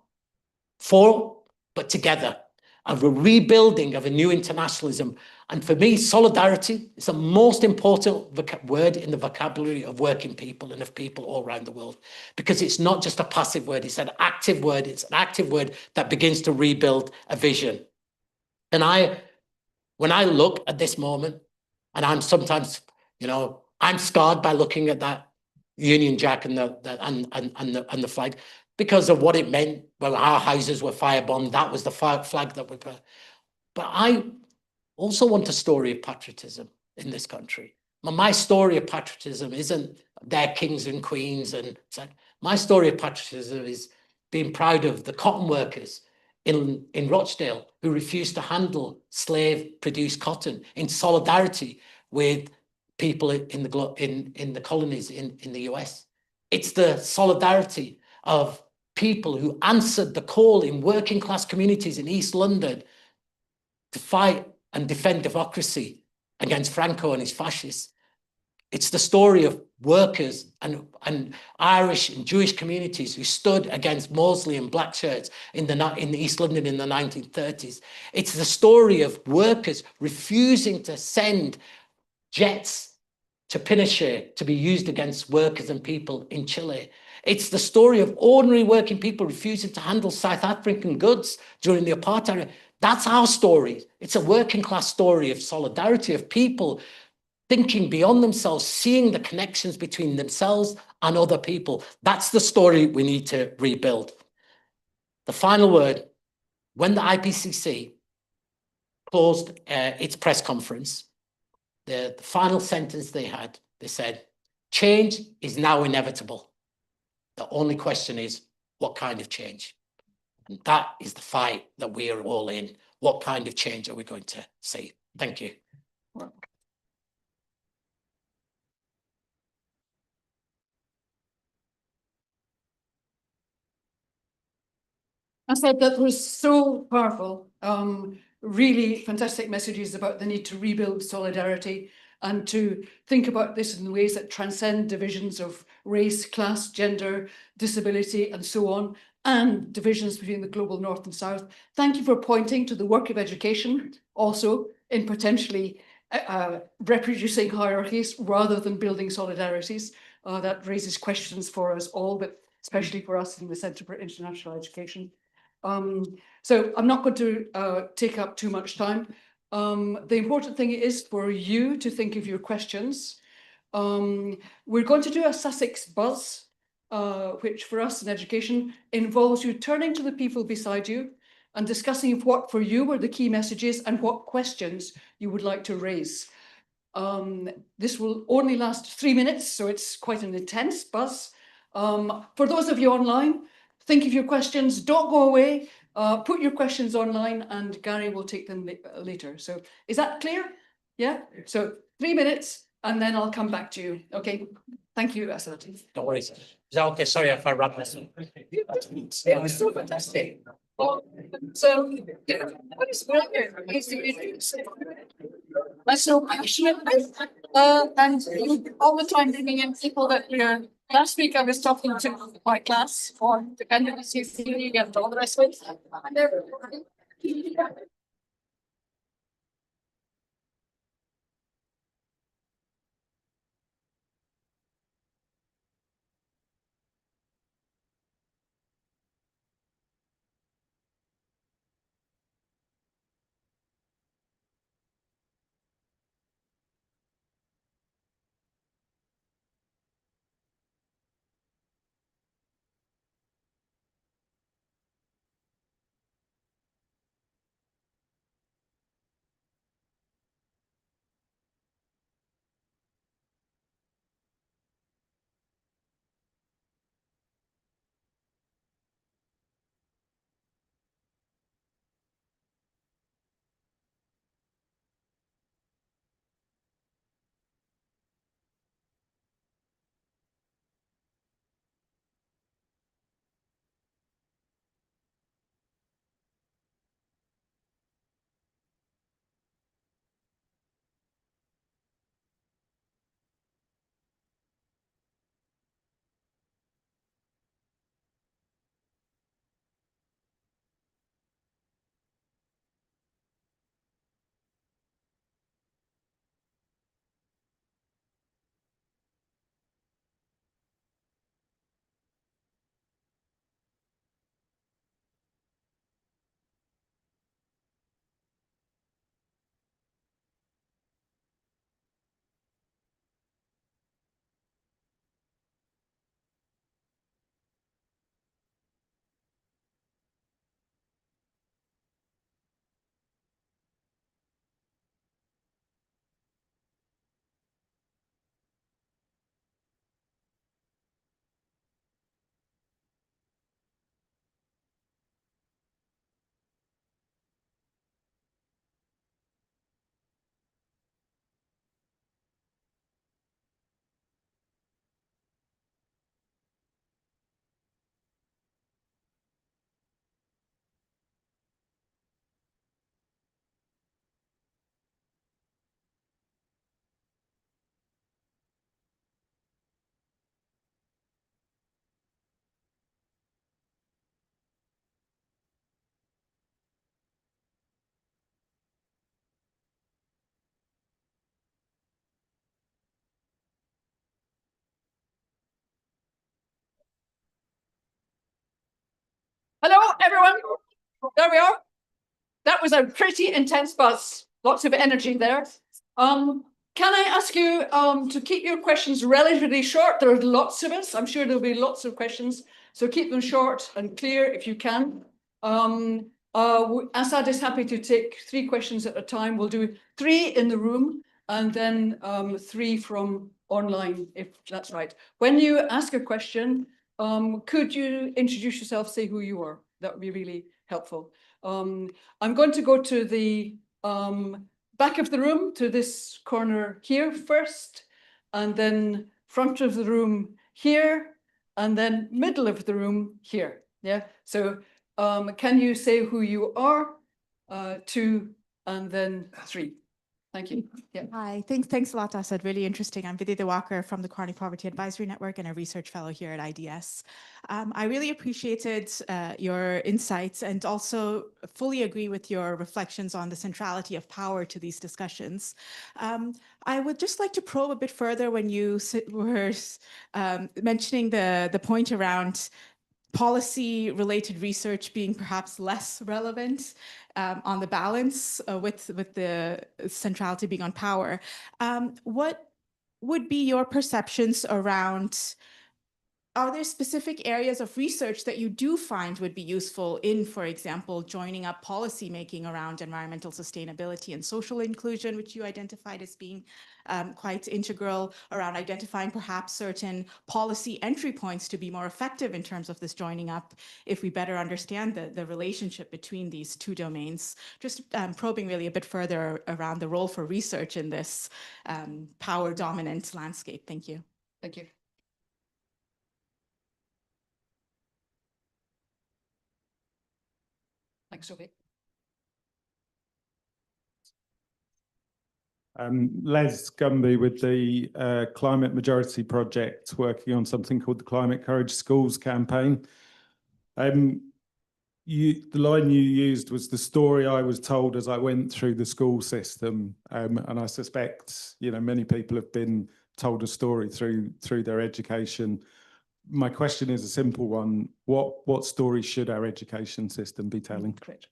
for, but together, of a rebuilding of a new internationalism. And for me, solidarity is the most important word in the vocabulary of working people and of people all around the world, because it's not just a passive word, it's an active word. It's an active word that begins to rebuild a vision. And when I look at this moment, and I'm sometimes, I'm scarred by looking at that Union Jack and the flag, because of what it meant. Well, our houses were firebombed. That was the flag that we put. But I also want a story of patriotism in this country. My story of patriotism isn't their kings and queens. And my story of patriotism is being proud of the cotton workers in Rochdale who refused to handle slave-produced cotton in solidarity with people in the colonies in the US. It's the solidarity of people who answered the call in working class communities in East London to fight and defend democracy against Franco and his fascists. It's the story of workers and Irish and Jewish communities who stood against Mosley and black shirts in East London in the 1930s. It's the story of workers refusing to send jets to Pinochet to be used against workers and people in Chile. It's the story of ordinary working people refusing to handle South African goods during the apartheid. That's our story. It's a working class story of solidarity, of people thinking beyond themselves, seeing the connections between themselves and other people. That's the story we need to rebuild. The final word, when the IPCC closed its press conference, the final sentence they said, change is now inevitable. The only question is, what kind of change? And that is the fight that we are all in. What kind of change are we going to see? Thank you. Asad, that was so powerful. Really fantastic messages about the need to rebuild solidarity and to think about this in ways that transcend divisions of race, class, gender, disability, and so on, and divisions between the global north and south. Thank you for pointing to the work of education, also in potentially reproducing hierarchies rather than building solidarities. That raises questions for us all, but especially for us in the Centre for International Education. So I'm not going to take up too much time. The important thing is for you to think of your questions. We're going to do a Sussex buzz, which for us in education involves you turning to the people beside you and discussing what for you were the key messages and what questions you would like to raise. This will only last 3 minutes, so it's quite an intense buzz. For those of you online, think of your questions. Don't go away. Put your questions online and Gary will take them later. So is that clear? Yeah? So 3 minutes and then I'll come back to you. Okay. Thank you, Asad. No worries. Is that okay? Sorry if I run this. It was so fantastic. So, what is brilliant is I'm so passionate and all the time bringing in people that, last week I was talking to my class on the candidacy theory and all the rest of it. And they're hello, everyone. There we are. That was a pretty intense buzz. Lots of energy there. Can I ask you to keep your questions relatively short? There are lots of us. I'm sure there'll be lots of questions. So keep them short and clear if you can. Asad is happy to take 3 questions at a time. We'll do 3 in the room and then 3 from online, if that's right. When you ask a question, could you introduce yourself, say who you are? That would be really helpful. I'm going to go to the back of the room, to this corner here first, and then front of the room here, and then middle of the room here. Yeah. So can you say who you are? 2 and then 3. Thank you. Yeah. Hi, thanks a lot, Asad. Really interesting. I'm Vidya Walker from the Chronic Poverty Advisory Network and a research fellow here at IDS. I really appreciated your insights and also fully agree with your reflections on the centrality of power to these discussions. I would just like to probe a bit further when you were mentioning the point around policy-related research being perhaps less relevant on the balance with the centrality being on power. What would be your perceptions around are there specific areas of research that you do find would be useful in, for example, joining up policy making around environmental sustainability and social inclusion, which you identified as being quite integral, around identifying perhaps certain policy entry points to be more effective in terms of this joining up, if we better understand the relationship between these two domains? Just probing really a bit further around the role for research in this power dominant landscape. Thank you. Thank you. Thanks, Sophie. Les Gumby with the Climate Majority Project, working on something called the Climate Courage Schools campaign. The line you used was the story I was told as I went through the school system, and I suspect many people have been told a story through their education. My question is a simple one: what story should our education system be telling? Great.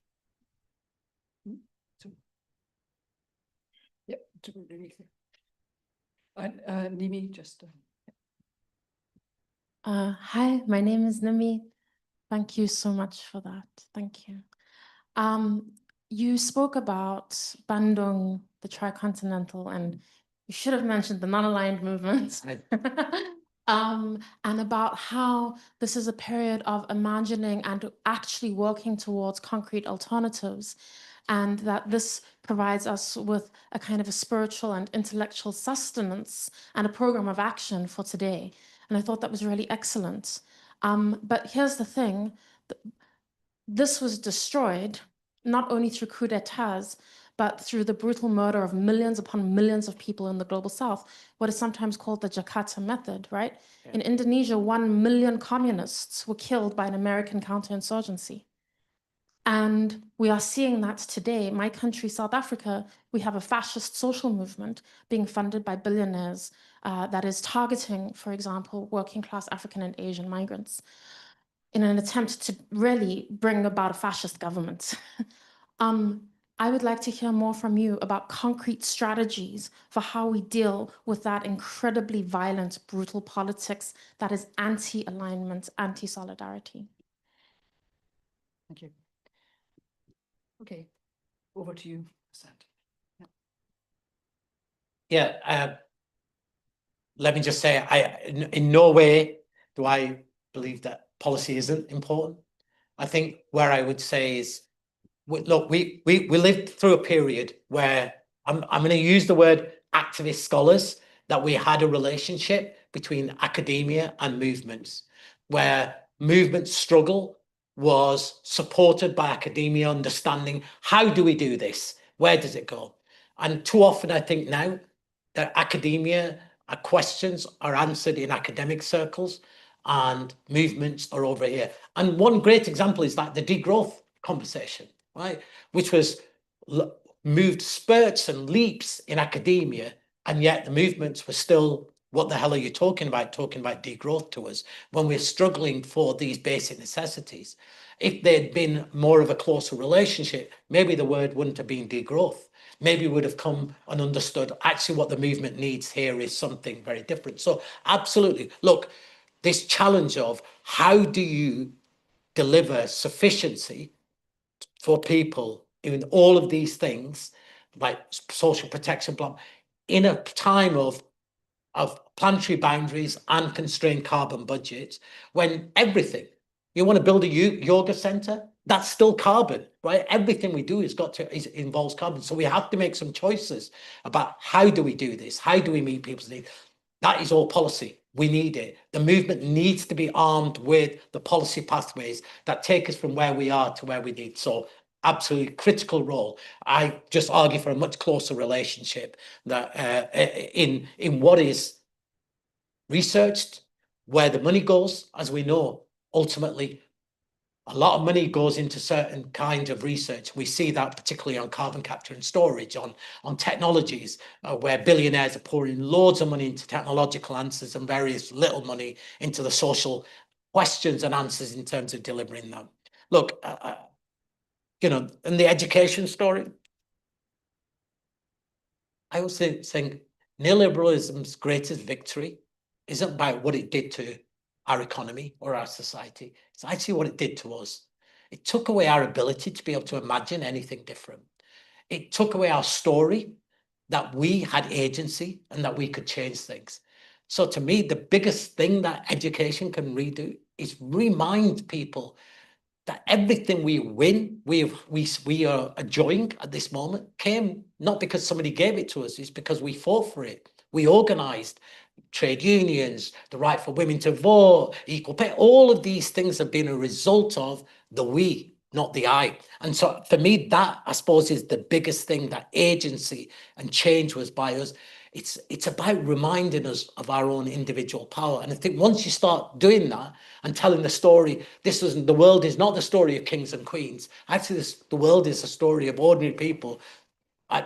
Yep. And Nimi, just. Hi, my name is Nimi. Thank you so much for that. Thank you. You spoke about Bandung, the Tricontinental, and you should have mentioned the non-aligned movement. And about how this is a period of imagining and actually working towards concrete alternatives, and that this provides us with a kind of a spiritual and intellectual sustenance and a program of action for today. And I thought that was really excellent. But here's the thing, this was destroyed not only through coup d'etats, but through the brutal murder of millions upon millions of people in the global south, what is sometimes called the Jakarta method, right? Yeah. In Indonesia, 1 million communists were killed by an American counterinsurgency. And we are seeing that today. My country, South Africa, we have a fascist social movement being funded by billionaires that is targeting, for example, working class African and Asian migrants in an attempt to really bring about a fascist government. I would like to hear more from you about concrete strategies for how we deal with that incredibly violent, brutal politics that is anti-alignment, anti-solidarity. Thank you. Okay, over to you, Asad. Yeah, let me just say, in no way do I believe that policy isn't important. I think where I would say is, look, we lived through a period where I'm going to use the word activist scholars, that we had a relationship between academia and movements, where movement struggle was supported by academia understanding, how do we do this? Where does it go? And too often I think now that academia questions are answered in academic circles and movements are over here. And one great example is like the degrowth conversation, right? Which was moved spurts and leaps in academia, and yet the movements were still, what the hell are you talking about degrowth to us when we're struggling for these basic necessities? If there'd been more of a closer relationship, maybe the word wouldn't have been degrowth. Maybe would have come and understood actually what the movement needs here is something very different. So absolutely, look, this challenge of how do you deliver sufficiency for people in all of these things, like social protection block, in a time of planetary boundaries and constrained carbon budgets, when everything, you want to build a yoga center, that's still carbon, right? Everything we do involves carbon. So we have to make some choices about how do we do this? How do we meet people's needs? That is all policy. We need it. The movement needs to be armed with the policy pathways that take us from where we are to where we need. So absolutely critical role. I just argue for a much closer relationship that in what is researched, where the money goes. As we know, ultimately, a lot of money goes into certain kinds of research. We see that particularly on carbon capture and storage, on technologies, where billionaires are pouring loads of money into technological answers and various little money into the social questions and answers in terms of delivering them. Look, in the education story, I also think neoliberalism's greatest victory isn't about what it did to our economy or our society. It's actually what it did to us. It took away our ability to be able to imagine anything different. It took away our story, that we had agency and that we could change things. So to me, the biggest thing that education can redo is remind people that everything we win, we are enjoying at this moment, came not because somebody gave it to us, it's because we fought for it. We organized trade unions, the right for women to vote, equal pay. All of these things have been a result of the we, not the I. And so for me, that I suppose is the biggest thing, that agency and change was by us. It's about reminding us of our own individual power. And I think once you start doing that and telling the story, the world is not the story of kings and queens. Actually, the world is a story of ordinary people.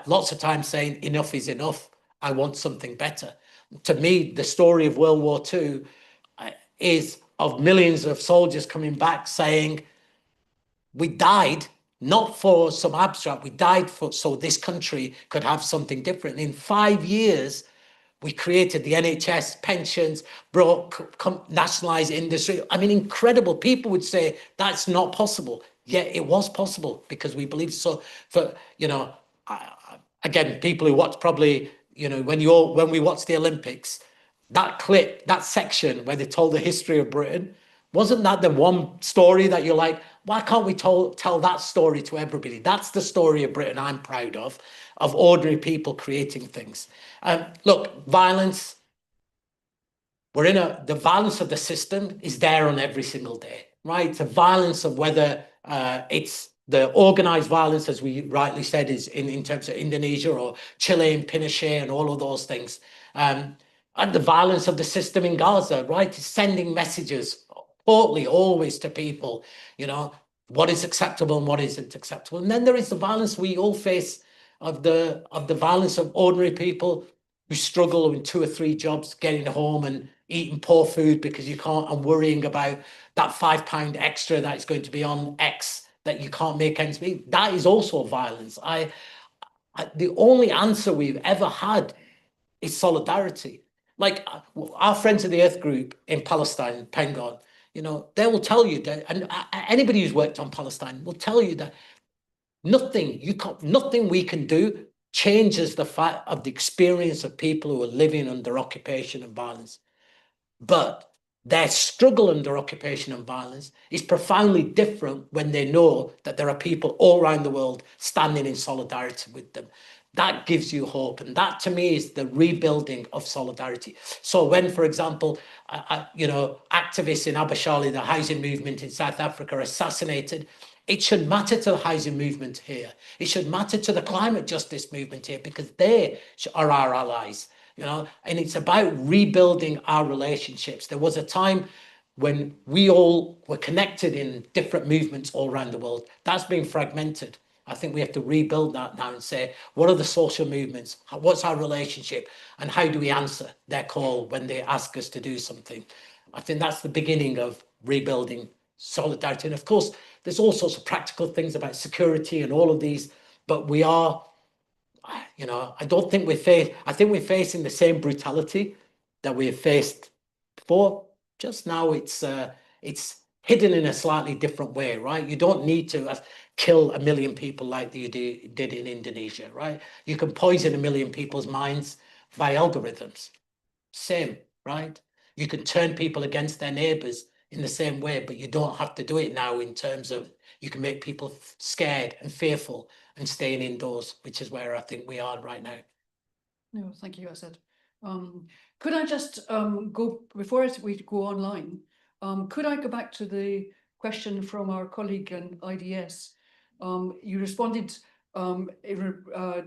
Lots of times saying enough is enough. I want something better. To me, the story of World War II is of millions of soldiers coming back saying, we died not for some abstract, we died so this country could have something different. In 5 years, we created the NHS, pensions, nationalised industry. I mean, incredible. People would say that's not possible. Yeah, it was possible because we believed so. For, again, people who watch probably, when we watch the Olympics, that clip, that section where they told the history of Britain, wasn't that the one story that you're like, why can't we tell that story to everybody? That's the story of Britain I'm proud of ordinary people creating things. Look, violence, the violence of the system is there on every single day, right? The violence of whether it's the organized violence, as we rightly said, is in terms of Indonesia or Chile and Pinochet and all of those things. And the violence of the system in Gaza, right? It's sending messages totally always to people, what is acceptable and what isn't acceptable. And then there is the violence we all face of the violence of ordinary people who struggle in 2 or 3 jobs, getting home and eating poor food because you can't, and worrying about that £5 extra that's going to be on X that you can't make ends meet. That is also violence. The only answer we've ever had is solidarity. Like our Friends of the Earth group in Palestine, Pengon, they will tell you that, and anybody who's worked on Palestine will tell you that nothing we can do changes the fact of the experience of people who are living under occupation and violence. But their struggle under occupation and violence is profoundly different when they know that there are people all around the world standing in solidarity with them. That gives you hope. And that, to me, is the rebuilding of solidarity. So when, for example, activists in Abashali, the housing movement in South Africa, are assassinated, it should matter to the housing movement here. It should matter to the climate justice movement here, because they are our allies, and it's about rebuilding our relationships. There was a time when we all were connected in different movements all around the world. That's been fragmented. I think we have to rebuild that now and say, what are the social movements? What's our relationship? And how do we answer their call when they ask us to do something? I think that's the beginning of rebuilding solidarity. And of course, there's all sorts of practical things about security and all of these, but we are, I don't think I think we're facing the same brutality that we have faced before. Just now it's hidden in a slightly different way, right? You don't need to kill 1 million people like you did in Indonesia, right? You can poison 1 million people's minds by algorithms. Same, right? You can turn people against their neighbors in the same way, but you don't have to do it now in terms of you can make people scared and fearful and staying indoors, which is where I think we are right now. No, thank you, Asad. Could I just go, before we go online, could I go back to the question from our colleague in IDS? You responded to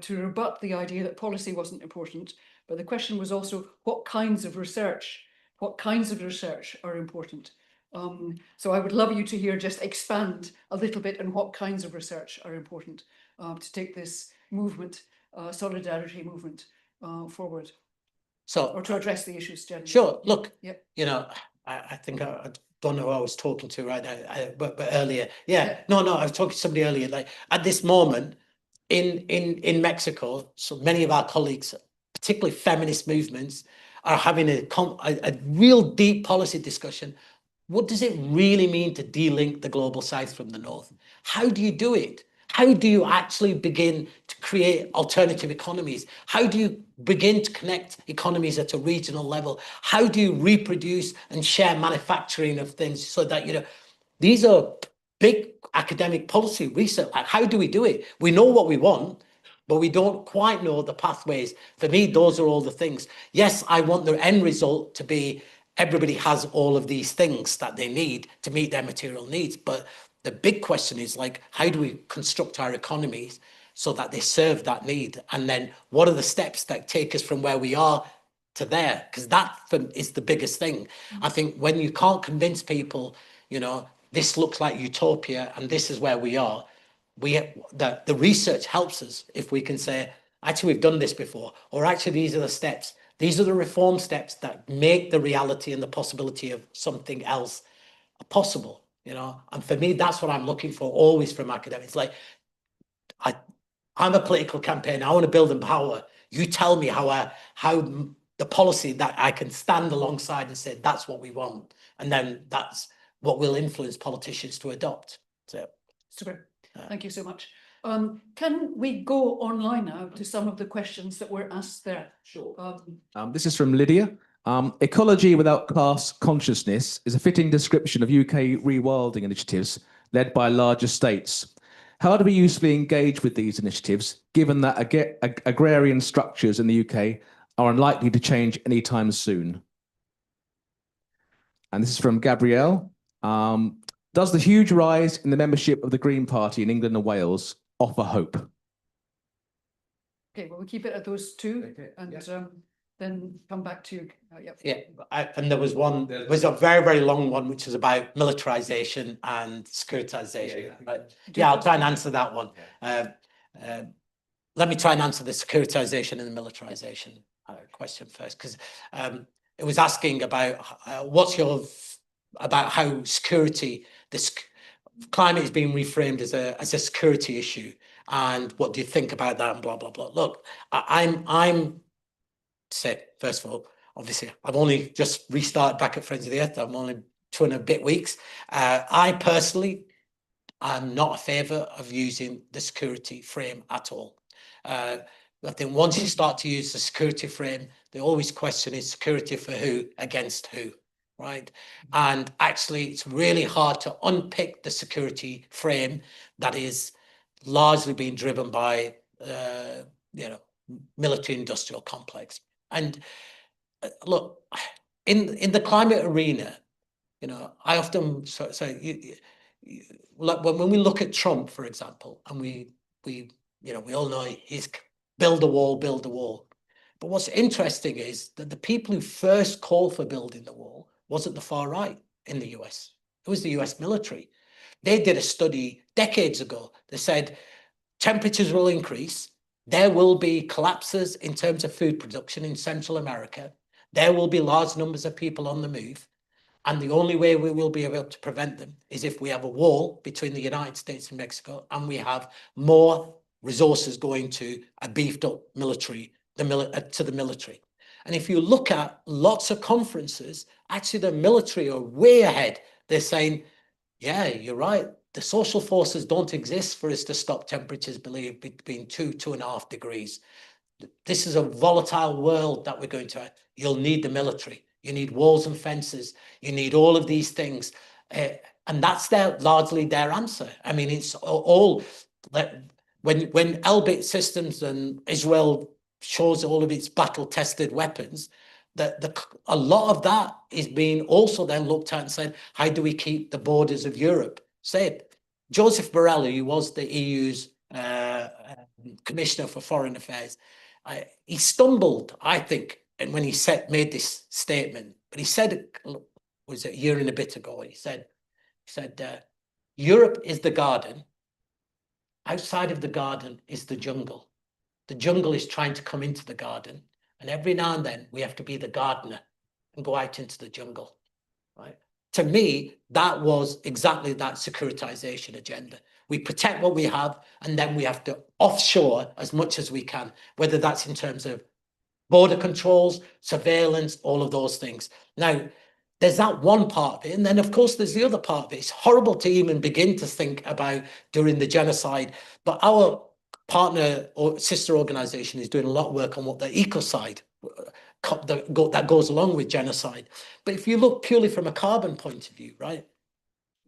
rebut the idea that policy wasn't important, but the question was also what kinds of research are important? So I would love you to hear just expand a little bit on what kinds of research are important to take this movement, solidarity movement, forward. So, or to address the issues generally. Sure. Look, yep. I think I don't know who I was talking to right now, but earlier, no, I was talking to somebody earlier. Like at this moment in Mexico, so many of our colleagues, particularly feminist movements, are having a real deep policy discussion. What does it really mean to de-link the global south from the north? How do you do it? How do you actually begin to create alternative economies? How do you begin to connect economies at a regional level? How do you reproduce and share manufacturing of things so that, you know, these are big academic policy research. Like, how do we do it? We know what we want, but we don't quite know the pathways. For me, those are all the things. Yes, I want the end result to be everybody has all of these things that they need to meet their material needs. But the big question is, like, how do we construct our economies so that they serve that need? And then what are the steps that take us from where we are to there? Because that is the biggest thing. I think when you can't convince people, you know, this looks like utopia and this is where we are, the research helps us if we can say, actually, we've done this before, or actually, these are the steps. These are the reform steps that make the reality and the possibility of something else possible, you know. And for me, that's what I'm looking for always from academics. Like, I'm a political campaigner. I want to build power. You tell me how the policy that I can stand alongside and say that's what we want, and then that's what will influence politicians to adopt. So, super. Thank you so much. Can we go online now to some of the questions that were asked there? Sure. This is from Lydia. Ecology without class consciousness is a fitting description of UK rewilding initiatives led by larger states. How do we usefully engage with these initiatives, given that agrarian structures in the UK are unlikely to change anytime soon? And this is from Gabrielle. Does the huge rise in the membership of the Green Party in England and Wales offer hope? Okay, well, we'll keep it at those two, Okay, and then come back to you. Yep. yeah, and there was a very, very long one, which is about militarization and securitization. Yeah, I'll try and answer that one. Let me try and answer the securitization and the militarization question first, because it was asking about about how security, this climate is being reframed as a security issue, and what do you think about that, and blah blah blah. Look, I'm say first of all, obviously, I've only just restarted back at Friends of the Earth. I'm only 2 and a bit weeks. I personally am not a favour of using the security frame at all. I think once you start to use the security frame, the always question is security for who against who, right? And actually, it's really hard to unpick the security frame that is largely being driven by, you know, military-industrial complex. And look, in the climate arena, you know, I often say, like when we look at Trump, for example, and we all know he's build a wall. But what's interesting is that the people who first called for building the wall wasn't the far right in the US. It was the US military. They did a study decades ago. They said temperatures will increase. There will be collapses in terms of food production in Central America. There will be large numbers of people on the move. And the only way we will be able to prevent them is if we have a wall between the United States and Mexico, and we have more resources going to a beefed up military, to the military. And if you look at lots of conferences, actually the military are way ahead. They're saying, yeah, you're right. The social forces don't exist for us to stop temperatures between 2.5 degrees. This is a volatile world that we're going to have. You'll need the military. You need walls and fences. You need all of these things. And that's largely their answer. I mean, it's all when Elbit Systems and Israel shows all of its battle-tested weapons, a lot of that is being also then looked at and said, how do we keep the borders of Europe safe? Joseph Borrell, who was the EU's Commissioner for Foreign Affairs, he stumbled, I think, and when he made this statement, but he said it was a year and a bit ago. He said, Europe is the garden. Outside of the garden is the jungle. The jungle is trying to come into the garden, and every now and then we have to be the gardener and go out into the jungle, right? To me, that was exactly that securitization agenda. We protect what we have, and then we have to offshore as much as we can, whether that's in terms of border controls, surveillance, all of those things. Now, there's that one part of it. And then, of course, there's the other part of it. It's horrible to even begin to think about during the genocide. But our partner or sister organization is doing a lot of work on what the ecocide that goes along with genocide. But if you look purely from a carbon point of view, right,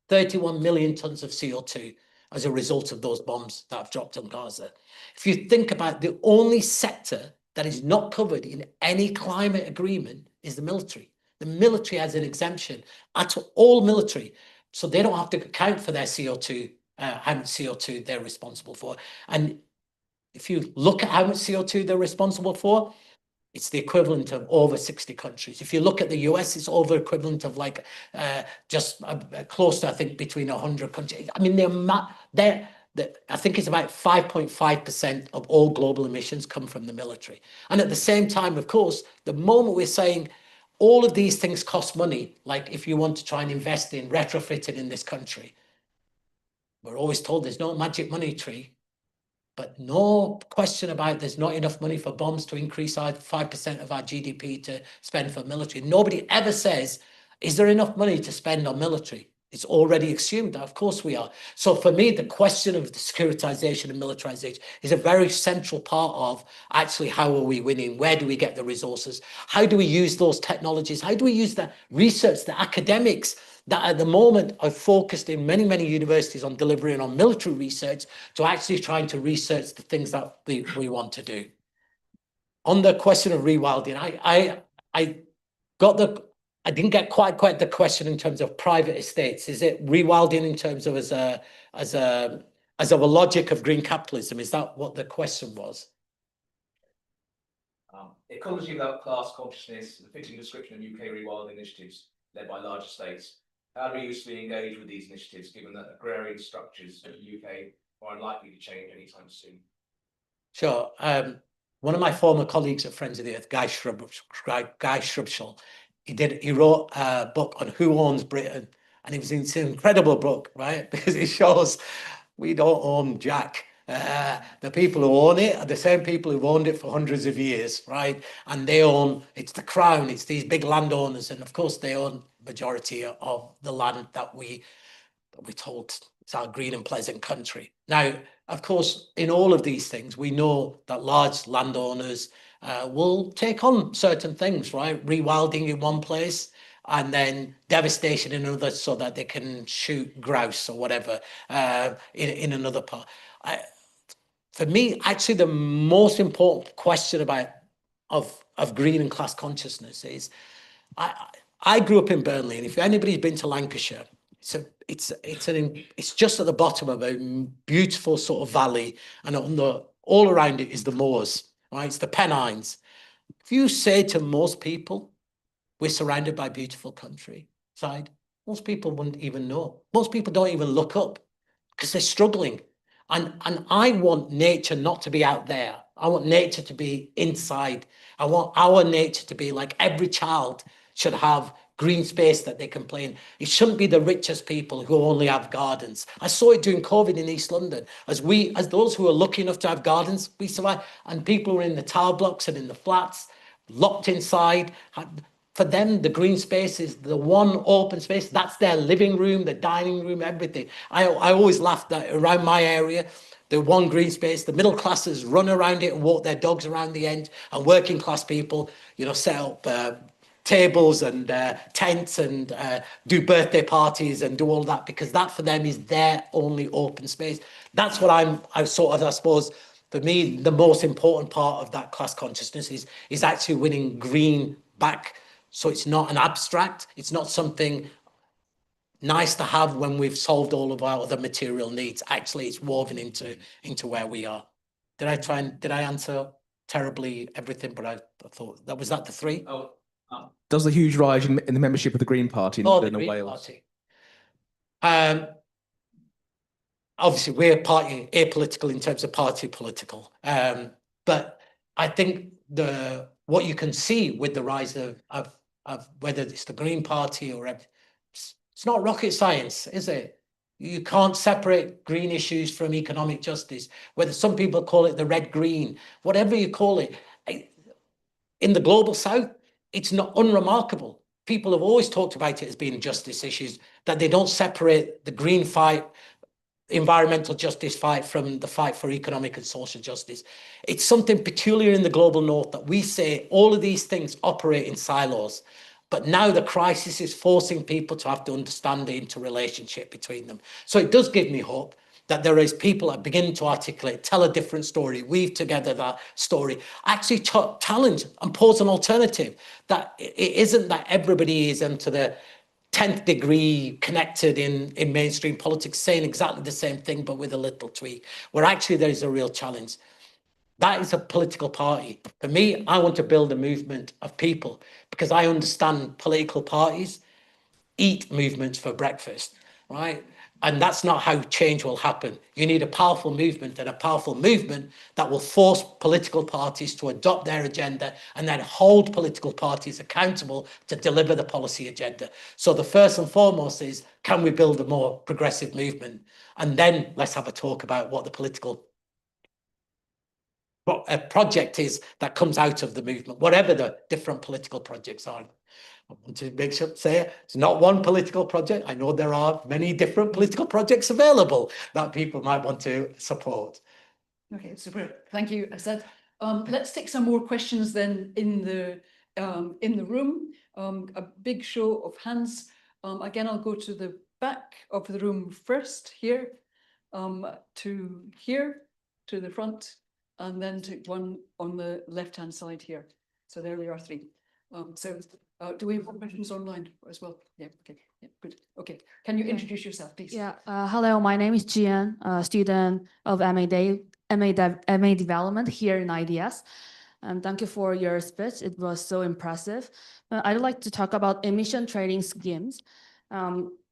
31 million tons of CO2 as a result of those bombs that have dropped on Gaza. If you think about the only sector that is not covered in any climate agreement is the military. The military has an exemption at all military, so they don't have to account for their CO2, how much CO2 they're responsible for. And if you look at how much CO2 they're responsible for, it's the equivalent of over 60 countries. If you look at the US, it's over equivalent of like just close to, I think, between 100 countries. I mean, I think it's about 5.5% of all global emissions come from the military. And at the same time, of course, the moment we're saying all of these things cost money, like if you want to try and invest in retrofitting in this country, we're always told there's no magic money tree. But no question about there's not enough money for bombs to increase our 5% of our GDP to spend for military. Nobody ever says, is there enough money to spend on military? It's already assumed that, of course we are. So for me, the question of the securitization and militarization is a very central part of actually how are we winning? Where do we get the resources? How do we use those technologies? How do we use the research, the academics that at the moment are focused in many, many universities on delivering on military research to actually trying to research the things that we want to do? On the question of rewilding, I didn't get quite the question in terms of private estates. Is it rewilding in terms of as a logic of green capitalism? Is that what the question was? Ecology without class consciousness, the fitting description of UK rewilding initiatives led by larger states. How do we usefully engage with these initiatives, given that agrarian structures in the UK are unlikely to change anytime soon? Sure. One of my former colleagues at Friends of the Earth, Guy Shrubshall, he wrote a book on who owns Britain, and it's an incredible book, right? Because it shows we don't own jack. The people who own it are the same people who've owned it for hundreds of years, right? And they own, it's the crown, it's these big landowners, and of course they own majority of the land that we're told is our green and pleasant country. Now, of course, in all of these things, we know that large landowners will take on certain things, right? Rewilding in one place and then devastation in another so that they can shoot grouse or whatever in another part. For me, actually, the most important question of green and class consciousness is, I grew up in Burnley, and if anybody's been to Lancashire, it's just at the bottom of a beautiful sort of valley, and all around it is the moors, right? It's the Pennines. If you say to most people, we're surrounded by beautiful countryside, most people wouldn't even know. Most people don't even look up because they're struggling. And I want nature not to be out there. I want nature to be inside. I want our nature to be like every child should have green space that they can play in. It shouldn't be the richest people who only have gardens. I saw it during COVID in East London. As those who are lucky enough to have gardens, we survive. And people who are in the tower blocks and in the flats, locked inside. For them, the green space is the one open space. That's their living room, the dining room, everything. I always laugh that around my area, the one green space, the middle classes run around it and walk their dogs around the end, and working class people, set up tables and tents and do birthday parties and do all that, because that for them is their only open space. That's what I suppose, for me, the most important part of that class consciousness is actually winning green back. So it's not an abstract, it's not something nice to have when we've solved all of our other material needs. Actually, it's woven into where we are. Did I answer terribly everything? But I thought was that the three? Does the huge rise in the membership of the Green Party in the Green Wales? Party. Obviously, we're party apolitical in terms of party political. But I think what you can see with the rise of whether it's the Green Party or it's not rocket science, is it? You can't separate green issues from economic justice. Whether some people call it the red green, whatever you call it, In the global south, it's not unremarkable. People have always talked about it as being justice issues, that they don't separate the green fight, environmental justice fight from the fight for economic and social justice. It's something peculiar in the global north that we say all of these things operate in silos. But now the crisis is forcing people to have to understand the interrelationship between them. So it does give me hope that there is people that begin to articulate, tell a different story, weave together that story, actually challenge and pose an alternative, that it isn't that everybody is into the 10th degree connected in mainstream politics, saying exactly the same thing, but with a little tweak, where actually there is a real challenge. That is a political party. For me, I want to build a movement of people because I understand political parties eat movements for breakfast, right? And that's not how change will happen. You need a powerful movement, and a powerful movement that will force political parties to adopt their agenda and then hold political parties accountable to deliver the policy agenda. So the first and foremost is, can we build a more progressive movement? And then let's have a talk about what the political project is that comes out of the movement, whatever the different political projects are. I want to make sure say it's not one political project. I know there are many different political projects available that people might want to support. Okay, super. Thank you, Asad. Let's take some more questions then in the room. A big show of hands. Again, I'll go to the back of the room first, here, to here, to the front, and then to one on the left-hand side here. So there we are, three. Do we have questions online as well? Yeah, okay, yeah, good. Okay, can you introduce yourself, please? Yeah, hello, my name is Jian, a student of MA Development here in IDS. And thank you for your speech. It was so impressive. I'd like to talk about emission trading schemes.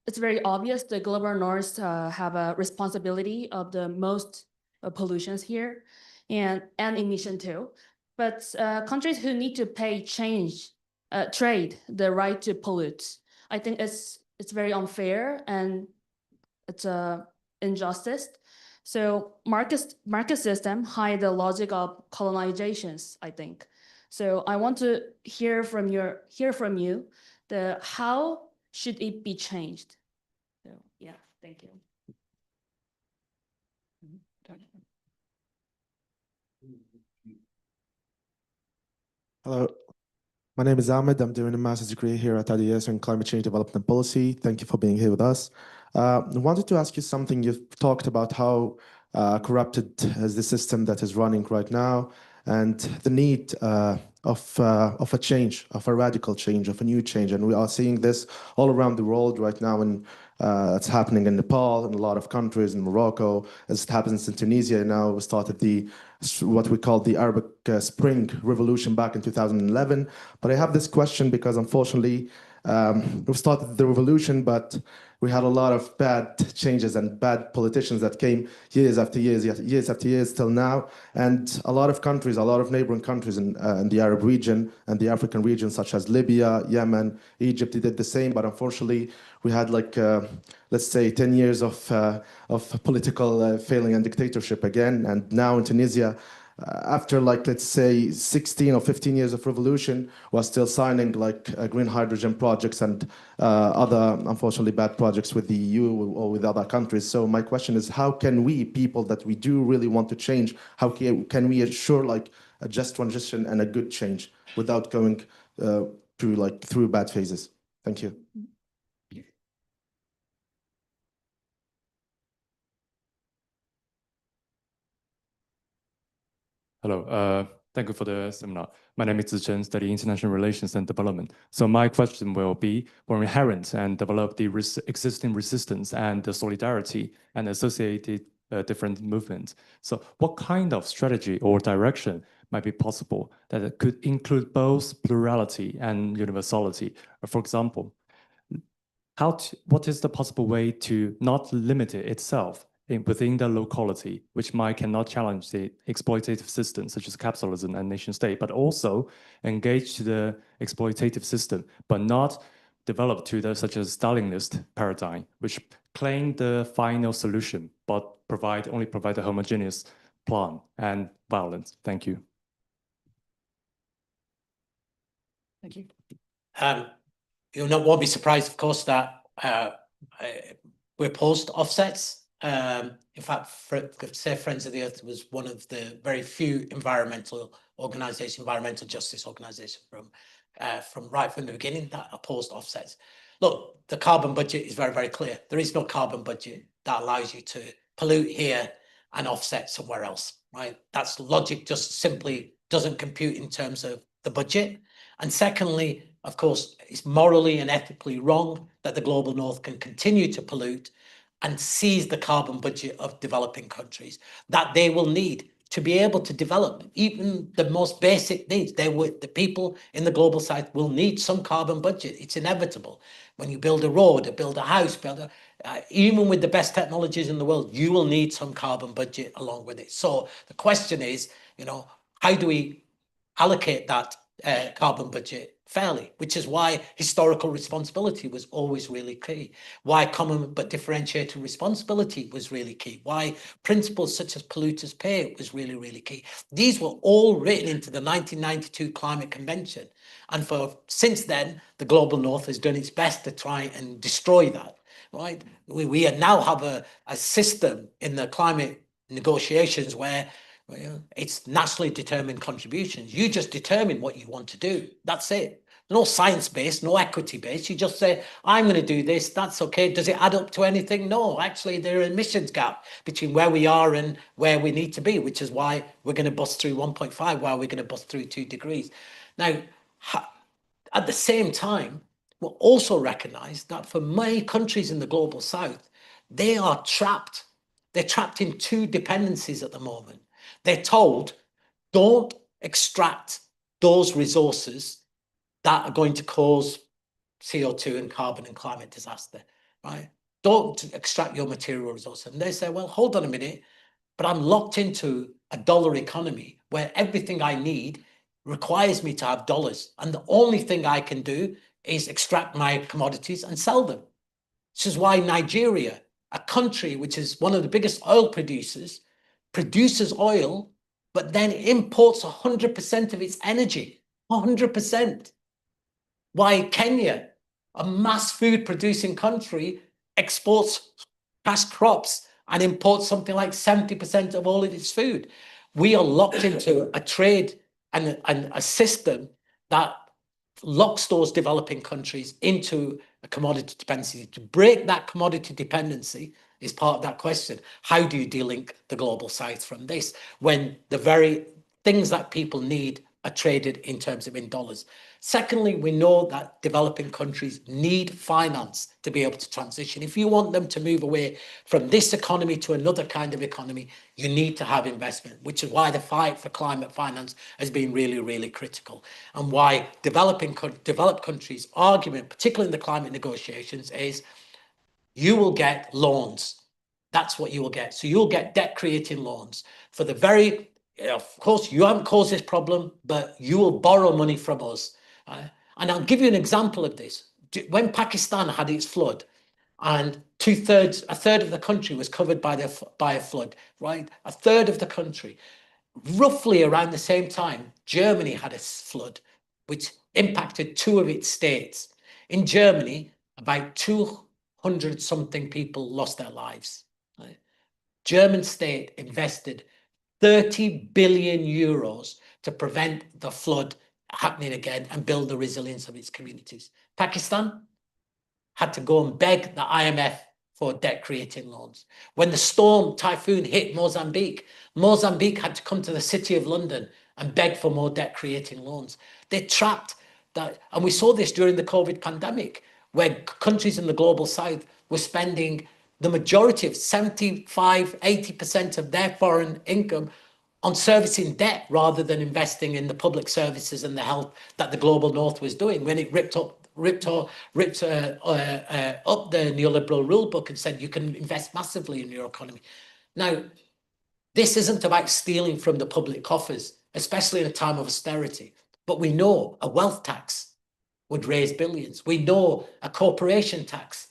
It's very obvious the global north have a responsibility of the most pollutions here and emission too. But countries who need to pay trade the right to pollute. I think it's very unfair and it's a injustice. So market system hide the logic of colonizations, I think. So I want to hear from you the how should it be changed? So yeah, thank you. Hello, my name is Ahmed. I'm doing a master's degree here at IDS in climate change development policy. Thank you for being here with us. I wanted to ask you something. You've talked about how corrupted is the system that is running right now, and the need of a change, of a radical change, of a new change. And we are seeing this all around the world right now, and it's happening in Nepal, in a lot of countries, in Morocco, as it happens in Tunisia now. We started what we call the Arabic Spring Revolution back in 2011. But I have this question because unfortunately, we started the revolution, but we had a lot of bad changes and bad politicians that came years after years, years after years till now. And a lot of countries, a lot of neighboring countries in the Arab region and the African region, such as Libya, Yemen, Egypt, they did the same. But unfortunately, we had like, let's say 10 years of political failing and dictatorship again. And now in Tunisia, after like, let's say 16 or 15 years of revolution, we're still signing like green hydrogen projects and other, unfortunately, bad projects with the EU or with other countries. So my question is, how can we, people that we do really want to change, how can we ensure like a just transition and a good change without going through bad phases? Thank you. Hello, thank you for the seminar. My name is Zichen, studying international relations and development. So my question will be for inherent and develop the existing resistance and the solidarity and associated different movements. So what kind of strategy or direction might be possible that it could include both plurality and universality? For example, what is the possible way to not limit it itself within the locality, which cannot challenge the exploitative systems such as capitalism and nation state, but also engage the exploitative system, but not develop to the such as Stalinist paradigm, which claim the final solution, but only provide a homogeneous plan and violence. Thank you. Thank you. Won't be surprised, of course, that we're opposed to offsets. In fact, say Friends of the Earth was one of the very few environmental justice organisations from right from the beginning that opposed offsets. Look, the carbon budget is very, very clear. There is no carbon budget that allows you to pollute here and offset somewhere else, right? That's logic, just simply doesn't compute in terms of the budget. And secondly, of course, it's morally and ethically wrong that the global north can continue to pollute and seize the carbon budget of developing countries that they will need to be able to develop even the most basic needs. The people in the global south will need some carbon budget. It's inevitable. When you build a road, or build a house, even with the best technologies in the world, you will need some carbon budget along with it. So the question is, how do we allocate that carbon budget fairly, which is why historical responsibility was always really key, why common but differentiated responsibility was really key, why principles such as polluters pay was really, really key. These were all written into the 1992 Climate Convention. And since then, the global north has done its best to try and destroy that, right? We now have a system in the climate negotiations where it's nationally determined contributions. You just determine what you want to do. That's it. No science-based, no equity-based. You just say, I'm going to do this. That's okay. Does it add up to anything? No, actually, there are emissions gap between where we are and where we need to be, which is why we're going to bust through 1.5, while we're going to bust through 2 degrees. Now, at the same time, we'll also recognize that for many countries in the global south, they are trapped. They're trapped in 2 dependencies at the moment. They're told, don't extract those resources that are going to cause CO2 and carbon and climate disaster, right? Don't extract your material resources. And they say, well, hold on a minute, but I'm locked into a dollar economy where everything I need requires me to have dollars. And the only thing I can do is extract my commodities and sell them. This is why Nigeria, a country which is one of the biggest oil producers, produces oil, but then imports 100% of its energy, 100%. Why Kenya, a mass food producing country, exports cash crops and imports something like 70% of all of its food. We are locked into a trade and a system that locks those developing countries into a commodity dependency. To break that commodity dependency is part of that question. How do you de-link the global south from this when the very things that people need are traded in terms of in dollars? Secondly, we know that developing countries need finance to be able to transition. If you want them to move away from this economy to another kind of economy, you need to have investment, which is why the fight for climate finance has been really, really critical, and why developed countries' argument, particularly in the climate negotiations, is you will get loans. That's what you will get. So you'll get debt-creating loans for the very, of course, you haven't caused this problem, but you will borrow money from us. And I'll give you an example of this. When Pakistan had its flood, and a third of the country was covered by a flood, right? A third of the country. Roughly around the same time, Germany had a flood, which impacted 2 of its states. In Germany, about 200 something people lost their lives. Right? German state invested 30 billion euros to prevent the flood happening again and build the resilience of its communities. Pakistan had to go and beg the IMF for debt-creating loans. When the typhoon hit Mozambique, Mozambique had to come to the City of London and beg for more debt-creating loans. They're trapped. And we saw this during the COVID pandemic, where countries in the global south were spending the majority of 75, 80% of their foreign income on servicing debt rather than investing in the public services and the health that the global north was doing, when it ripped up the neoliberal rule book and said you can invest massively in your economy. Now, this isn't about stealing from the public coffers, especially in a time of austerity. But we know a wealth tax would raise billions. We know a corporation tax,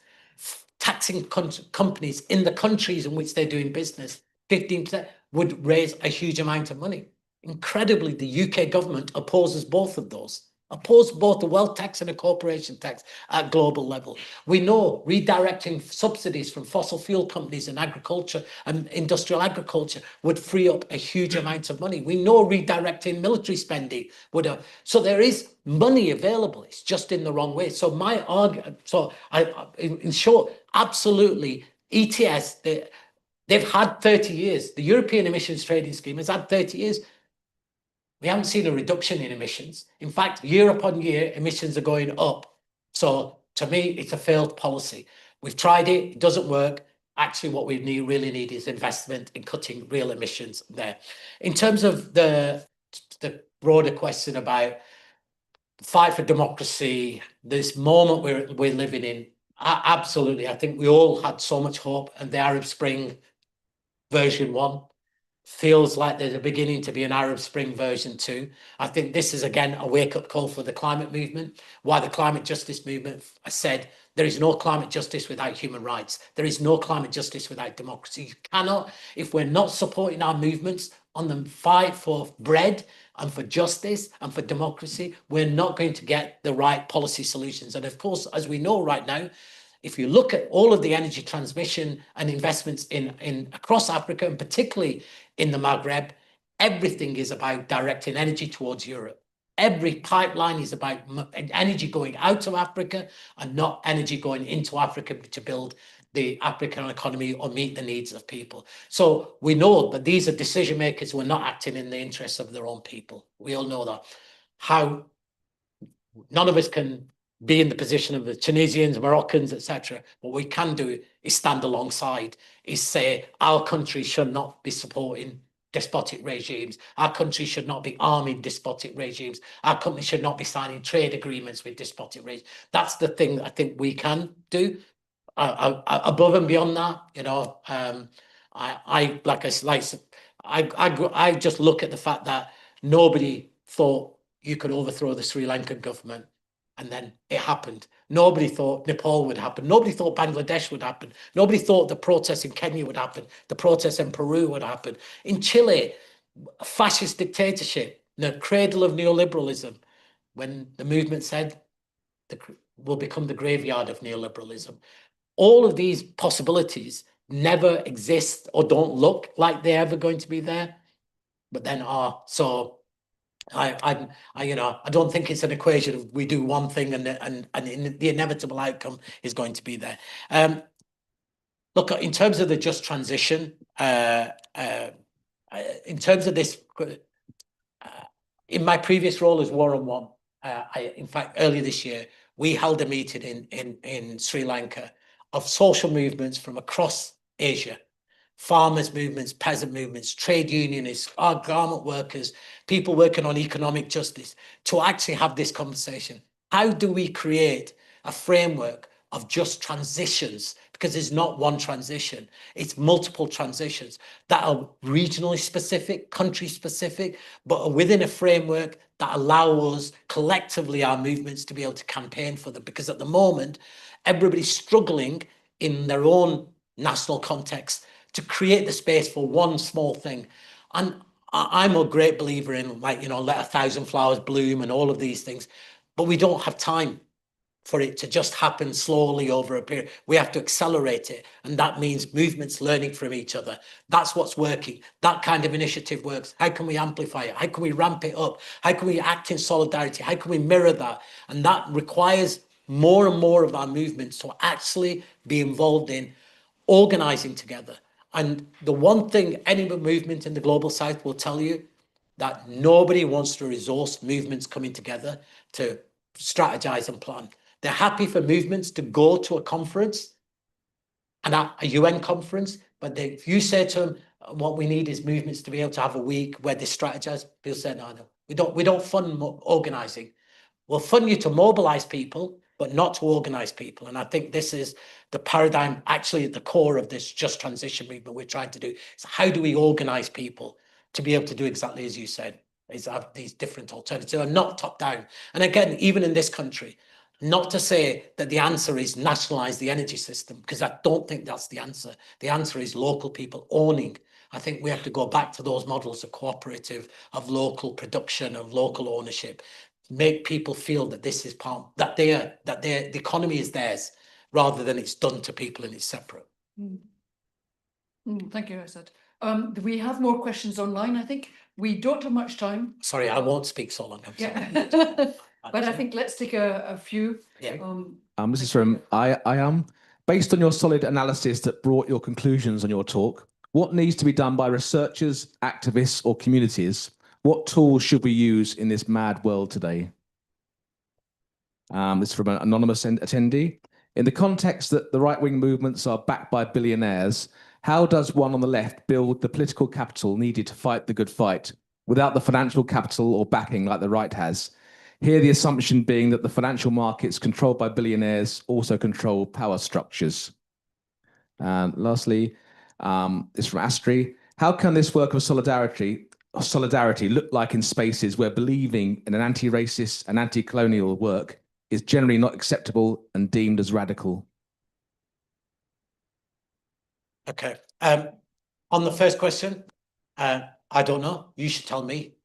taxing companies in the countries in which they're doing business, 15%, would raise a huge amount of money. Incredibly, the UK government opposes both of those. Oppose both the wealth tax and the corporation tax at global level. We know redirecting subsidies from fossil fuel companies and agriculture and industrial agriculture would free up a huge amount of money. We know redirecting military spending would have. So there is money available. It's just in the wrong way. So my argument, in short, absolutely, ETS, they've had 30 years. The European Emissions Trading Scheme has had 30 years. We haven't seen a reduction in emissions. In fact, year upon year, emissions are going up. So to me, it's a failed policy. We've tried it, it doesn't work. Actually, what we really need is investment in cutting real emissions there. In terms of the broader question about fight for democracy, this moment we're living in, absolutely. I think we all had so much hope, and the Arab Spring version 1 feels like there's a beginning to be an Arab Spring version 2. I think this is, again, a wake-up call for the climate movement, why the climate justice movement has said there is no climate justice without human rights. There is no climate justice without democracy. You cannot, if we're not supporting our movements on the fight for bread and for justice and for democracy, we're not going to get the right policy solutions. And of course, as we know right now, if you look at all of the energy transmission and investments in across Africa, and particularly in the Maghreb, everything is about directing energy towards Europe. Every pipeline is about energy going out of Africa and not energy going into Africa to build the African economy or meet the needs of people. So we know that these are decision makers who are not acting in the interests of their own people. We all know that. How none of us can be in the position of the Tunisians, Moroccans, etc. What we can do is stand alongside, is say our country should not be supporting despotic regimes. Our country should not be arming despotic regimes. Our country should not be signing trade agreements with despotic regimes. That's the thing that I think we can do. Above and beyond that, you know, I just look at the fact that nobody thought you could overthrow the Sri Lankan government. And then it happened. Nobody thought Nepal would happen. Nobody thought Bangladesh would happen. Nobody thought the protests in Kenya would happen. The protests in Peru would happen. In Chile, a fascist dictatorship, the cradle of neoliberalism, when the movement said will become the graveyard of neoliberalism. All of these possibilities never exist or don't look like they're ever going to be there, but then are. So I don't think it's an equation of we do one thing and the inevitable outcome is going to be there. Look, in terms of the just transition, in terms of this, in my previous role as War on One, in fact, earlier this year, we held a meeting in Sri Lanka of social movements from across Asia. Farmers' movements, peasant movements, trade unionists, our garment workers, people working on economic justice, to actually have this conversation. How do we create a framework of just transitions? Because there's not one transition, it's multiple transitions that are regionally specific, country specific, but are within a framework that allow us collectively, our movements, to be able to campaign for them. Because at the moment, everybody's struggling in their own national context to create the space for one small thing. And I'm a great believer in, like, you know, let 1,000 flowers bloom and all of these things, but we don't have time for it to just happen slowly over a period. We have to accelerate it. And that means movements learning from each other. That's what's working. That kind of initiative works. How can we amplify it? How can we ramp it up? How can we act in solidarity? How can we mirror that? And that requires more and more of our movements to actually be involved in organizing together. And the one thing any movement in the global south will tell you, that nobody wants to resource movements coming together to strategize and plan. They're happy for movements to go to a conference, and a UN conference, but if you say to them, what we need is movements to be able to have a week where they strategize, people say, no, we don't fund organizing. We'll fund you to mobilize people, but not to organize people. And I think this is the paradigm actually at the core of this just transition movement we're trying to do. So how do we organize people to be able to do exactly as you said, is have these different alternatives and not top down. And again, even in this country, not to say that the answer is nationalize the energy system, because I don't think that's the answer. The answer is local people owning. I think we have to go back to those models of cooperative, of local production, of local ownership. make people feel that this is part, that the economy is theirs, rather than it's done to people and it's separate. Thank you, Asad. We have more questions online, I think. We don't have much time. Sorry, I won't speak so long. I'm Yeah. sorry. But I think let's take a few. Yeah. This is from I am. Based on your solid analysis that brought your conclusions on your talk, what needs to be done by researchers, activists, or communities? What tools should we use in this mad world today? This is from an anonymous attendee. In the context that the right-wing movements are backed by billionaires, how does one on the left build the political capital needed to fight the good fight without the financial capital or backing like the right has? Here, the assumption being that the financial markets controlled by billionaires also control power structures. And lastly, this is from Astri. How can this work of solidarity look like in spaces where believing in an anti-racist and anti-colonial work is generally not acceptable and deemed as radical? Okay. On the first question, I don't know. You should tell me.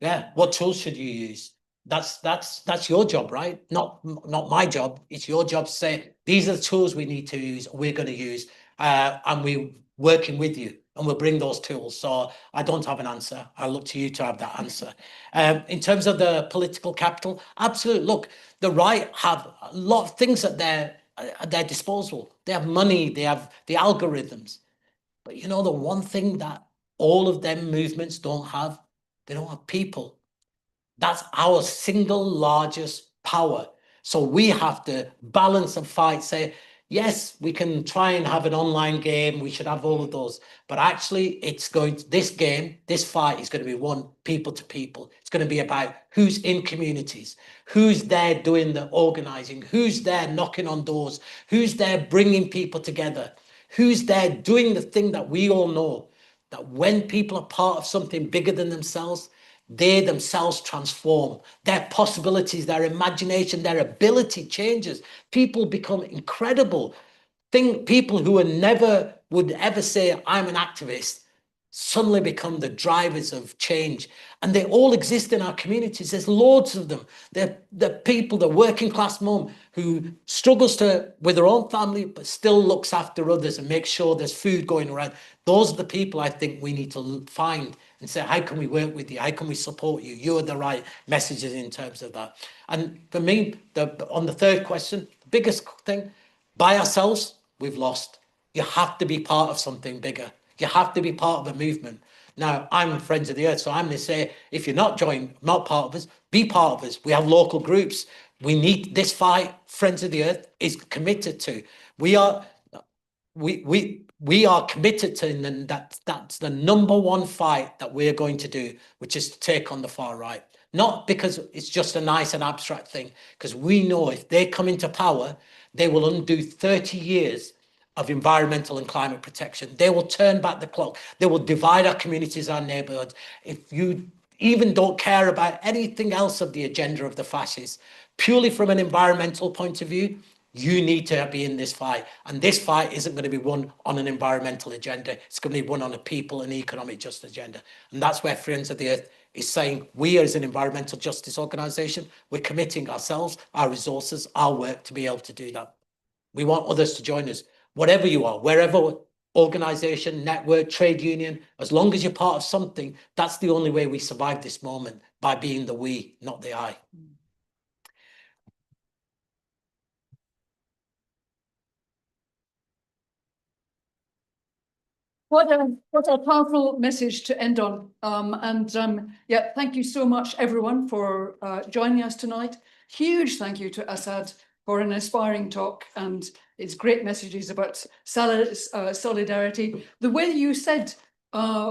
Yeah. What tools should you use? That's your job, right? Not my job. It's your job to say, these are the tools we need to use, we're going to use, and we're working with you, and we'll bring those tools. So I don't have an answer. I look to you to have that answer. In terms of the political capital, absolutely. Look, the right have a lot of things at their disposal. They have money, they have the algorithms. But you know, the one thing that all of them movements don't have, they don't have people. That's our single largest power. So we have to balance and fight, say, yes, we can try and have an online game. We should have all of those. But actually, this fight is going to be won people to people. It's going to be about who's in communities, who's there doing the organizing, who's there knocking on doors, who's there bringing people together, who's there doing the thing that we all know, that when people are part of something bigger than themselves, they themselves transform. Their possibilities, their imagination, their ability changes. People become incredible. People who would ever say, I'm an activist, suddenly become the drivers of change. And they all exist in our communities. There's loads of them. They're people, the working class mum who struggles with her own family, but still looks after others and makes sure there's food going around. Those are the people I think we need to find and say, how can we work with you? How can we support you? You're the right messages in terms of that. And for me, on the third question, the biggest thing, by ourselves, we've lost. You have to be part of something bigger. You have to be part of a movement. Now, I'm Friends of the Earth, so I'm going to say, if you're not part of us, be part of us. We have local groups. We need this fight. Friends of the Earth is committed to. We are committed to, and that's the number one fight that we're going to do, which is to take on the far right. Not because it's just a nice and abstract thing, because we know if they come into power, they will undo 30 years of environmental and climate protection. They will turn back the clock. They will divide our communities, our neighborhoods. If you even don't care about anything else of the agenda of the fascists, purely from an environmental point of view, you need to be in this fight. And this fight isn't going to be won on an environmental agenda. It's going to be won on a people and economic justice agenda. And that's where Friends of the Earth is saying, we as an environmental justice organisation, we're committing ourselves, our resources, our work to be able to do that. We want others to join us. Whatever you are, wherever organisation, network, trade union, as long as you're part of something, that's the only way we survive this moment, by being the we, not the I. What a powerful message to end on. Yeah, thank you so much, everyone, for joining us tonight. Huge thank you to Asad for an inspiring talk and its great messages about solidarity. The way you said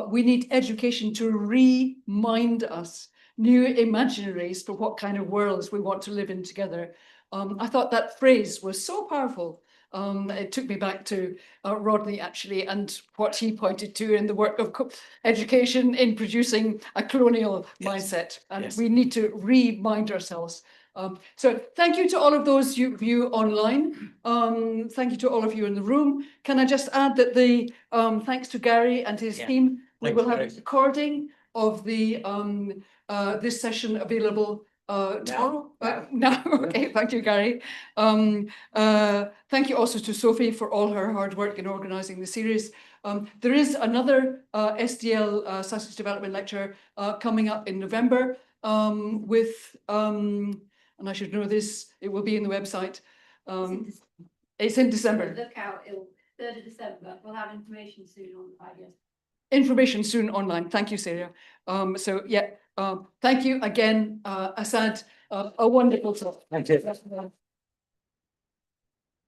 we need education to remind us new imaginaries for what kind of worlds we want to live in together. I thought that phrase was so powerful. It took me back to Rodney, actually, and what he pointed to in the work of education in producing a colonial mindset. And we need to remind ourselves. So thank you to all of those of you online. Thank you to all of you in the room. Can I just add that thanks to Gary and his team, we will have a recording of this session available tomorrow? No, okay, thank you, Gary. Thank you also to Sophie for all her hard work in organising the series. There is another SDL Sussex Development Lecture coming up in November with, and I should know this, it will be in the website. It's in December. Look out, 3rd of December. We'll have information soon on the ideas. Information soon online. Thank you, Sarah. So yeah, thank you again, Asad. A wonderful talk. Thank you.